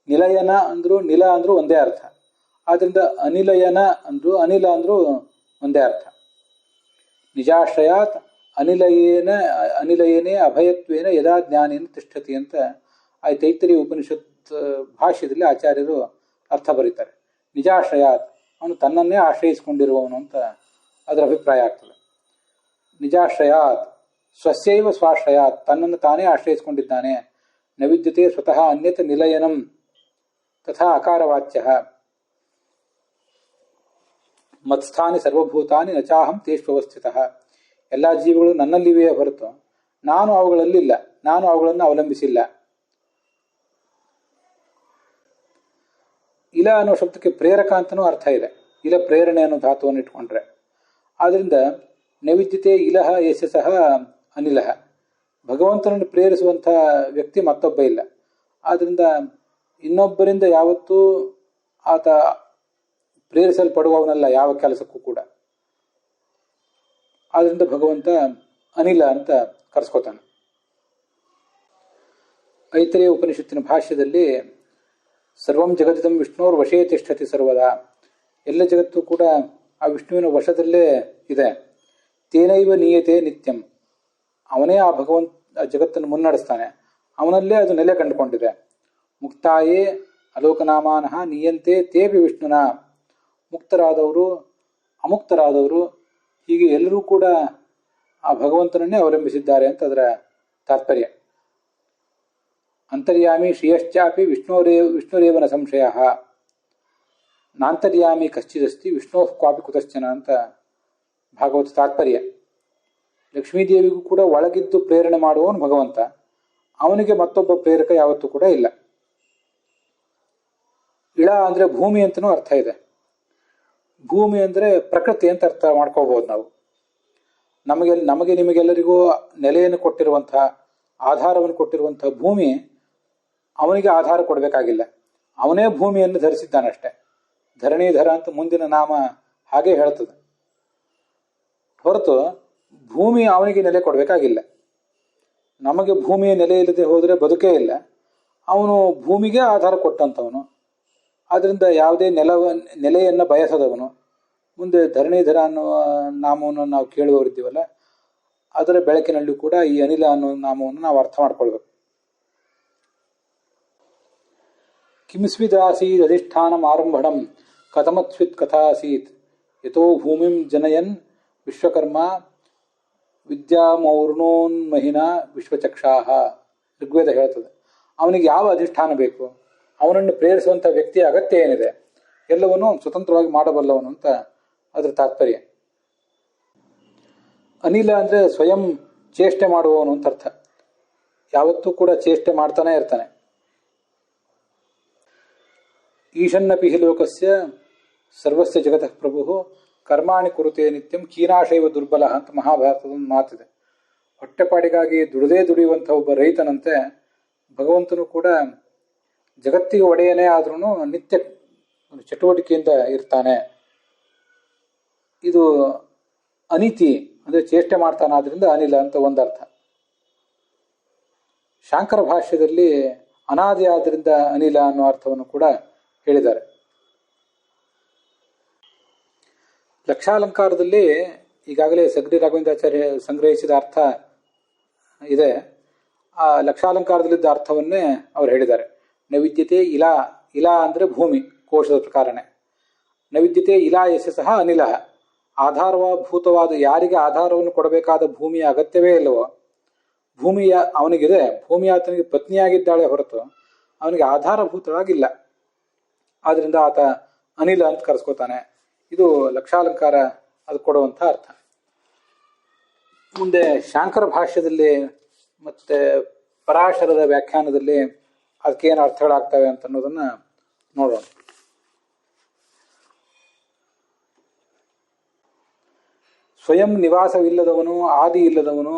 ನಿಲಯನ ಅಂದ್ರು ನಿಲ ಅಂದ್ರೂ ಒಂದೇ ಅರ್ಥ. ಆದ್ರಿಂದ ಅನಿಲಯನ ಅಂದ್ರು ಅನಿಲ ಅಂದ್ರೂ ಒಂದೇ ಅರ್ಥ. ನಿಜಾಶ್ರಯಾತ್ ಅನಿಲಯೇನೇ ಅಭಯತ್ವೇನ ಯದಾ ಜ್ಞಾನೇನ ತಿಷ್ಠತಿ ಅಂತ ಆ ತೈತ್ತರೀಯ ಉಪನಿಷತ್ ಭಾಷ್ಯದಲ್ಲಿ ಆಚಾರ್ಯರು ಅರ್ಥ ಬರೀತಾರೆ. ನಿಜಾಶ್ರಯಾತ್, ಅವನು ತನ್ನನ್ನೇ ಆಶ್ರಯಿಸಿಕೊಂಡಿರುವವನು ಅಂತ ಅದರ ಅಭಿಪ್ರಾಯ ಆಗ್ತದೆ. ನಿಜಾಶ್ರಯಾತ್ ಸ್ವಸ್ಯೈವ ಸ್ವಾಶ್ರಯಾತ್, ತನ್ನನ್ನು ತಾನೇ ಆಶ್ರಯಿಸಿಕೊಂಡಿದ್ದಾನೆ. ನವಿದ್ಯತೆ ಸ್ವತಃ ಅನ್ಯತ ನಿಲಯನಂ ತಥಾ ಅಕಾರವಾಚ್ಯ. ಮತ್ಸ್ಥಾನಿ ಸರ್ವಭೂತಾನಿ ನಚಾಹಂ ತೇಷ್ವಸ್ಥಿತ. ಎಲ್ಲ ಜೀವಿಗಳು ನನ್ನಲ್ಲಿವೆಯೇ ಹೊರತು ನಾನು ಅವುಗಳಲ್ಲಿಲ್ಲ, ನಾನು ಅವುಗಳನ್ನು ಅವಲಂಬಿಸಿಲ್ಲ. ಇಲ ಅನ್ನೋ ಶಬ್ದಕ್ಕೆ ಪ್ರೇರಕ ಅಂತನೂ ಅರ್ಥ ಇದೆ. ಇಲ ಪ್ರೇರಣೆ ಅನ್ನೋ ಧಾತುವನ್ನು ಇಟ್ಕೊಂಡ್ರೆ. ಆದ್ರಿಂದ ನೈವಿದ್ಯತೆ ಇಲಹ ಯಶ ಸಹ ಅನಿಲಹ. ಭಗವಂತನನ್ನು ಪ್ರೇರಿಸುವಂಥ ವ್ಯಕ್ತಿ ಮತ್ತೊಬ್ಬ ಇಲ್ಲ. ಆದ್ರಿಂದ ಇನ್ನೊಬ್ಬರಿಂದ ಯಾವತ್ತೂ ಆತ ಪ್ರೇರಿಸಲ್ಪಡುವವನಲ್ಲ ಯಾವ ಕೆಲಸಕ್ಕೂ ಕೂಡ. ಆದ್ರಿಂದ ಭಗವಂತ ಅನಿಲ ಅಂತ ಕರೆಸ್ಕೋತಾನೆ. ಐತರೇಯ ಉಪನಿಷತ್ತಿನ ಭಾಷ್ಯದಲ್ಲಿ ಸರ್ವಂ ಜಗತ್ತಿದಂ ವಿಷ್ಣುರ್ ವಶೇ ತಿಷ್ಠತಿ ಸರ್ವದಾ, ಎಲ್ಲ ಜಗತ್ತು ಕೂಡ ಆ ವಿಷ್ಣುವಿನ ವಶದಲ್ಲೇ ಇದೆ. ತೇನೈವ ನೀಯತೆ ನಿತ್ಯಂ, ಅವನೇ ಆ ಆ ಜಗತ್ತನ್ನು ಮುನ್ನಡೆಸ್ತಾನೆ, ಅವನಲ್ಲೇ ಅದು ನೆಲೆ ಕಂಡುಕೊಂಡಿದೆ. ಮುಕ್ತಾಯೇ ಅಲೋಕನಾಮಾನಃ ನೀಯಂತೆ ತೇಪಿ ವಿಷ್ಣುನ, ಮುಕ್ತರಾದವರು ಅಮುಕ್ತರಾದವರು ಹೀಗೆ ಎಲ್ಲರೂ ಕೂಡ ಆ ಭಗವಂತನನ್ನೇ ಅವಲಂಬಿಸಿದ್ದಾರೆ ಅಂತ ಅದರ ತಾತ್ಪರ್ಯ. ಅಂತರ್ಯಾಮಿ ಶ್ರಿಯಶ್ಚಾಪಿ ವಿಷ್ಣುರೇವನ ಸಂಶಯ, ನಾಂತರ್ಯಾಮಿ ಕಶ್ಚಿದಸ್ತಿ ವಿಷ್ಣೋ ಕ್ವಾಪಿ ಕುತಶ್ಚನ ಅಂತ ಭಾಗವತ ತಾತ್ಪರ್ಯ. ಲಕ್ಷ್ಮೀದೇವಿಗೂ ಕೂಡ ಒಳಗಿದ್ದು ಪ್ರೇರಣೆ ಮಾಡುವವನು ಭಗವಂತ, ಅವನಿಗೆ ಮತ್ತೊಬ್ಬ ಪ್ರೇರಕ ಯಾವತ್ತೂ ಕೂಡ ಇಲ್ಲ. ಇಳ ಅಂದರೆ ಭೂಮಿ ಅಂತನೂ ಅರ್ಥ ಇದೆ. ಭೂಮಿ ಅಂದರೆ ಪ್ರಕೃತಿ ಅಂತ ಅರ್ಥ ಮಾಡ್ಕೋಬಹುದು ನಾವು. ನಮಗೆ ನಿಮಗೆಲ್ಲರಿಗೂ ನೆಲೆಯನ್ನು ಕೊಟ್ಟಿರುವಂತಹ, ಆಧಾರವನ್ನು ಕೊಟ್ಟಿರುವಂತಹ ಭೂಮಿ ಅವನಿಗೆ ಆಧಾರ ಕೊಡಬೇಕಾಗಿಲ್ಲ, ಅವನೇ ಭೂಮಿಯನ್ನು ಧರಿಸಿದ್ದಾನಷ್ಟೆ. ಧರಣೀಧರ ಅಂತ ಮುಂದಿನ ನಾಮ ಹಾಗೆ ಹೇಳ್ತದೆ. ಹೊರತು ಭೂಮಿ ಅವನಿಗೆ ನೆಲೆ ಕೊಡಬೇಕಾಗಿಲ್ಲ. ನಮಗೆ ಭೂಮಿಯ ನೆಲೆ ಇಲ್ಲದೆ ಹೋದರೆ ಬದುಕೇ ಇಲ್ಲ. ಅವನು ಭೂಮಿಗೆ ಆಧಾರ ಕೊಟ್ಟಂಥವನು. ಆದ್ದರಿಂದ ಯಾವುದೇ ನೆಲೆಯನ್ನು ಬಯಸದವನು. ಮುಂದೆ ಧರಣೀಧರ ಅನ್ನುವ ನಾಮವನ್ನು ನಾವು ಕೇಳುವವರಿದ್ದೀವಲ್ಲ, ಅದರ ಬೆಳಕಿನಲ್ಲಿ ಕೂಡ ಈ ಅನಿಲ ಅನ್ನೋ ನಾಮವನ್ನು ನಾವು ಅರ್ಥ ಮಾಡ್ಕೊಳ್ಬೇಕು. ಕಿಂಸ್ವಿದಾಸೀದ್ ಅಧಿಷ್ಠಾನಂ ಆರಂಭಣಂ ಕಥಮತ್ಸ್ವಿತ್ ಕಥಾಸೀತ್ ಯಥೋ ಭೂಮಿಂ ಜನಯನ್ ವಿಶ್ವಕರ್ಮ ವಿದ್ಯಾಮೌರ್ಣೋನ್ಮಹಿನ ವಿಶ್ವಚಕ್ಷಾಹ. ಋಗ್ವೇದ ಹೇಳ್ತದೆ. ಅವನಿಗೆ ಯಾವ ಅಧಿಷ್ಠಾನ ಬೇಕು, ಅವನನ್ನು ಪ್ರೇರಿಸುವಂಥ ವ್ಯಕ್ತಿಯ ಅಗತ್ಯ ಏನಿದೆ, ಎಲ್ಲವನ್ನೂ ಸ್ವತಂತ್ರವಾಗಿ ಮಾಡಬಲ್ಲವನು ಅಂತ ಅದರ ತಾತ್ಪರ್ಯ. ಅನಿಲ ಅಂದರೆ ಸ್ವಯಂ ಚೇಷ್ಟೆ ಮಾಡುವವನು ಅಂತ ಅರ್ಥ. ಯಾವತ್ತೂ ಕೂಡ ಚೇಷ್ಟೆ ಮಾಡ್ತಾನೆ ಇರ್ತಾನೆ. ಈಶನ್ನಪಿ ಹಿ ಲೋಕಸ್ಯ ಸರ್ವಸ್ಯ ಜಗತಃ ಪ್ರಭು ಕರ್ಮಾಣಿ ಕುರುತೆ ನಿತ್ಯಂ ಕೀನಾಶೈವ ದುರ್ಬಲ ಅಂತ ಮಹಾಭಾರತದ ಒಂದು ಮಾತಿದೆ. ಹೊಟ್ಟೆಪಾಡಿಗಾಗಿ ದುಡಿಯುವಂಥ ಒಬ್ಬ ರೈತನಂತೆ ಭಗವಂತನು ಕೂಡ ಜಗತ್ತಿಗೆ ಒಡೆಯನೇ ಆದ್ರೂ ನಿತ್ಯ ಚಟುವಟಿಕೆಯಿಂದ ಇರ್ತಾನೆ. ಇದು ಅನಿತಿ ಅಂದರೆ ಚೇಷ್ಟೆ ಮಾಡ್ತಾನಾದ್ರಿಂದ ಅನಿಲ ಅಂತ ಒಂದರ್ಥ. ಶಾಂಕರ ಭಾಷ್ಯದಲ್ಲಿ ಅನಾದಿ ಆದ್ರಿಂದ ಅನಿಲ ಅನ್ನೋ ಅರ್ಥವನ್ನು ಕೂಡ ಹೇಳಿದ್ದಾರೆ. ಲಕ್ಷಾಲಂಕಾರದಲ್ಲಿ ಈಗಾಗಲೇ ಸಗರಿ ರಾಘವೇಂದ್ರಾಚಾರ್ಯ ಸಂಗ್ರಹಿಸಿದ ಅರ್ಥ ಇದೆ. ಆ ಲಕ್ಷಾಲಂಕಾರದಲ್ಲಿದ್ದ ಅರ್ಥವನ್ನೇ ಅವರು ಹೇಳಿದ್ದಾರೆ. ನೈವಿದ್ಯತೆ ಇಲಾ ಅಂದರೆ ಭೂಮಿ, ಕೋಶದ ಪ್ರಕಾರನೇ. ನೈವಿದ್ಯತೆ ಇಲಾ ಯಶ ಸಹ ಅನಿಲ. ಆಧಾರಭೂತವಾದ ಯಾರಿಗೆ ಆಧಾರವನ್ನು ಕೊಡಬೇಕಾದ ಭೂಮಿಯ ಅಗತ್ಯವೇ ಇಲ್ಲವೋ, ಭೂಮಿಯ ಅವನಿಗಿದೆ. ಭೂಮಿ ಆತನಿಗೆ ಪತ್ನಿಯಾಗಿದ್ದಾಳೆ ಹೊರತು ಅವನಿಗೆ ಆಧಾರಭೂತವಾಗಿಲ್ಲ. ಆದ್ರಿಂದ ಆತ ಅನಿಲ ಅಂತ ಕರೆಸ್ಕೋತಾನೆ. ಇದು ಲಕ್ಷಾಲಂಕಾರ ಅದು ಕೊಡುವಂಥ ಅರ್ಥ. ಮುಂದೆ ಶಾಂಕರ ಭಾಷ್ಯದಲ್ಲಿ ಮತ್ತೆ ಪರಾಶರದ ವ್ಯಾಖ್ಯಾನದಲ್ಲಿ ಅದಕ್ಕೇನು ಅರ್ಥಗಳಾಗ್ತವೆ ಅಂತ ಅನ್ನೋದನ್ನ ನೋಡೋಣ. ಸ್ವಯಂ ನಿವಾಸವಿಲ್ಲದವನು, ಆದಿ ಇಲ್ಲದವನು,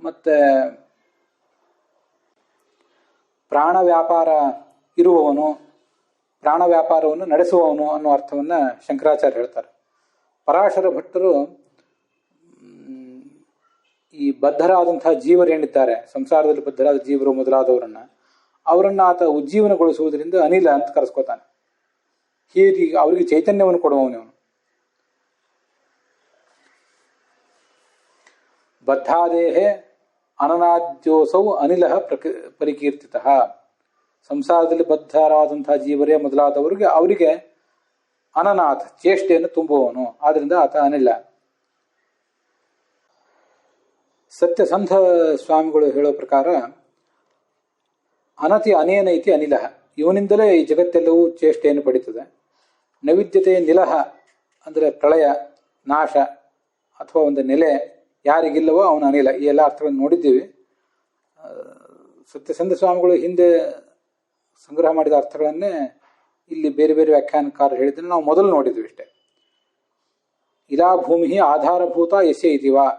ಮತ್ತೆ ಪ್ರಾಣ ವ್ಯಾಪಾರ ಇರುವವನು, ಪ್ರಾಣ ವ್ಯಾಪಾರವನ್ನು ನಡೆಸುವವನು ಅನ್ನೋ ಅರ್ಥವನ್ನು ಶಂಕರಾಚಾರ್ಯ ಹೇಳ್ತಾರೆ. ಪರಾಶರ ಭಟ್ಟರು ಈ ಬದ್ಧರಾದಂತಹ ಜೀವರೇನಿದ್ದಾರೆ, ಸಂಸಾರದಲ್ಲಿ ಬದ್ಧರಾದ ಜೀವರು ಅವರನ್ನ ಆತ ಉಜ್ಜೀವನಗೊಳಿಸುವುದರಿಂದ ಅನಿಲ ಅಂತ ಕರೆಸ್ಕೋತಾನೆ. ಹೀಗೆ ಅವರಿಗೆ ಚೈತನ್ಯವನ್ನು ಕೊಡುವವನು. ಬದ್ಧಾದೇಹೇ ಅನನಾದ್ಯೋಸೌ ಅನಿಲ ಪರಿಕೀರ್ತಿತ. ಸಂಸಾರದಲ್ಲಿ ಬದ್ಧರಾದಂತಹ ಜೀವರೇ ಮೊದಲಾದವರಿಗೆ ಅವರಿಗೆ ಅನನಾಥ್ ಚೇಷ್ಟೆಯನ್ನು ತುಂಬುವವನು. ಆದ್ರಿಂದ ಆತ ಅನಿಲ. ಸತ್ಯಸಂಧ ಸ್ವಾಮಿಗಳು ಹೇಳೋ ಪ್ರಕಾರ ಅನತಿ ಅನೇನ ಇತಿ ಅನಿಲ, ಇವನಿಂದಲೇ ಈ ಜಗತ್ತೆಲ್ಲವೂ ಚೇಷ್ಟೆಯನ್ನು ಪಡೀತದೆ. ನೈವಿದ್ಯತೆ ನಿಲಹ ಅಂದರೆ ಪ್ರಳಯ, ನಾಶ ಅಥವಾ ಒಂದು ನೆಲೆ ಯಾರಿಗಿಲ್ಲವೋ ಅವನ ಅನಿಲ. ಈ ಎಲ್ಲ ಅರ್ಥಗಳನ್ನು ನೋಡಿದ್ದೀವಿ. ಸತ್ಯಸಂಧ ಸ್ವಾಮಿಗಳು ಹಿಂದೆ ಸಂಗ್ರಹ ಮಾಡಿದ ಅರ್ಥಗಳನ್ನೇ ಇಲ್ಲಿ ಬೇರೆ ಬೇರೆ ವ್ಯಾಖ್ಯಾನಕಾರರು ಹೇಳಿದ್ದನ್ನು ನಾವು ಮೊದಲು ನೋಡಿದ್ವಿ ಇಷ್ಟೇ. ಇಲಾ ಭೂಮಿ ಆಧಾರಭೂತ ಯಸ್ಯ ಇದಿವಾ.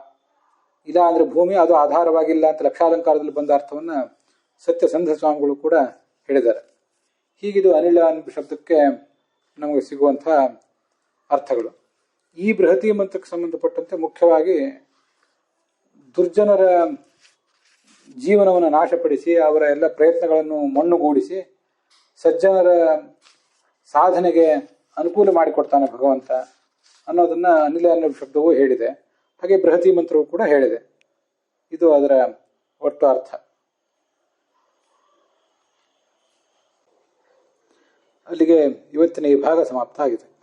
ಇಲ್ಲ ಅಂದರೆ ಭೂಮಿ ಅದು ಆಧಾರವಾಗಿಲ್ಲ ಅಂತ ಲಕ್ಷಾಲಂಕಾರದಲ್ಲಿ ಬಂದ ಅರ್ಥವನ್ನು ಸತ್ಯಸಂಧ ಸ್ವಾಮಿಗಳು ಕೂಡ ಹೇಳಿದ್ದಾರೆ. ಹೀಗಿದು ಅನಿಲ ಅನ್ನೋ ಶಬ್ದಕ್ಕೆ ನಮಗೆ ಸಿಗುವಂಥ ಅರ್ಥಗಳು. ಈ ಬೃಹತಿ ಮಂತ್ರಕ್ಕೆ ಸಂಬಂಧಪಟ್ಟಂತೆ ಮುಖ್ಯವಾಗಿ ದುರ್ಜನರ ಜೀವನವನ್ನು ನಾಶಪಡಿಸಿ ಅವರ ಎಲ್ಲ ಪ್ರಯತ್ನಗಳನ್ನು ಮಣ್ಣುಗೂಡಿಸಿ ಸಜ್ಜನರ ಸಾಧನೆಗೆ ಅನುಕೂಲ ಮಾಡಿಕೊಡ್ತಾನೆ ಭಗವಂತ. ಅನ್ನೋದನ್ನ ಅನಿಲ ಅನ್ನೋ ಶಬ್ದವೂ ಹೇಳಿದೆ. ಹಾಗೆ ಬೃಹತಿ ಮಂತ್ರವೂ ಕೂಡ ಹೇಳಿದೆ. ಇದು ಅದರ ಒಟ್ಟು ಅರ್ಥ. ಅಲ್ಲಿಗೆ ಇವತ್ತಿನ ಈ ಭಾಗ ಸಮಾಪ್ತ ಆಗಿದೆ.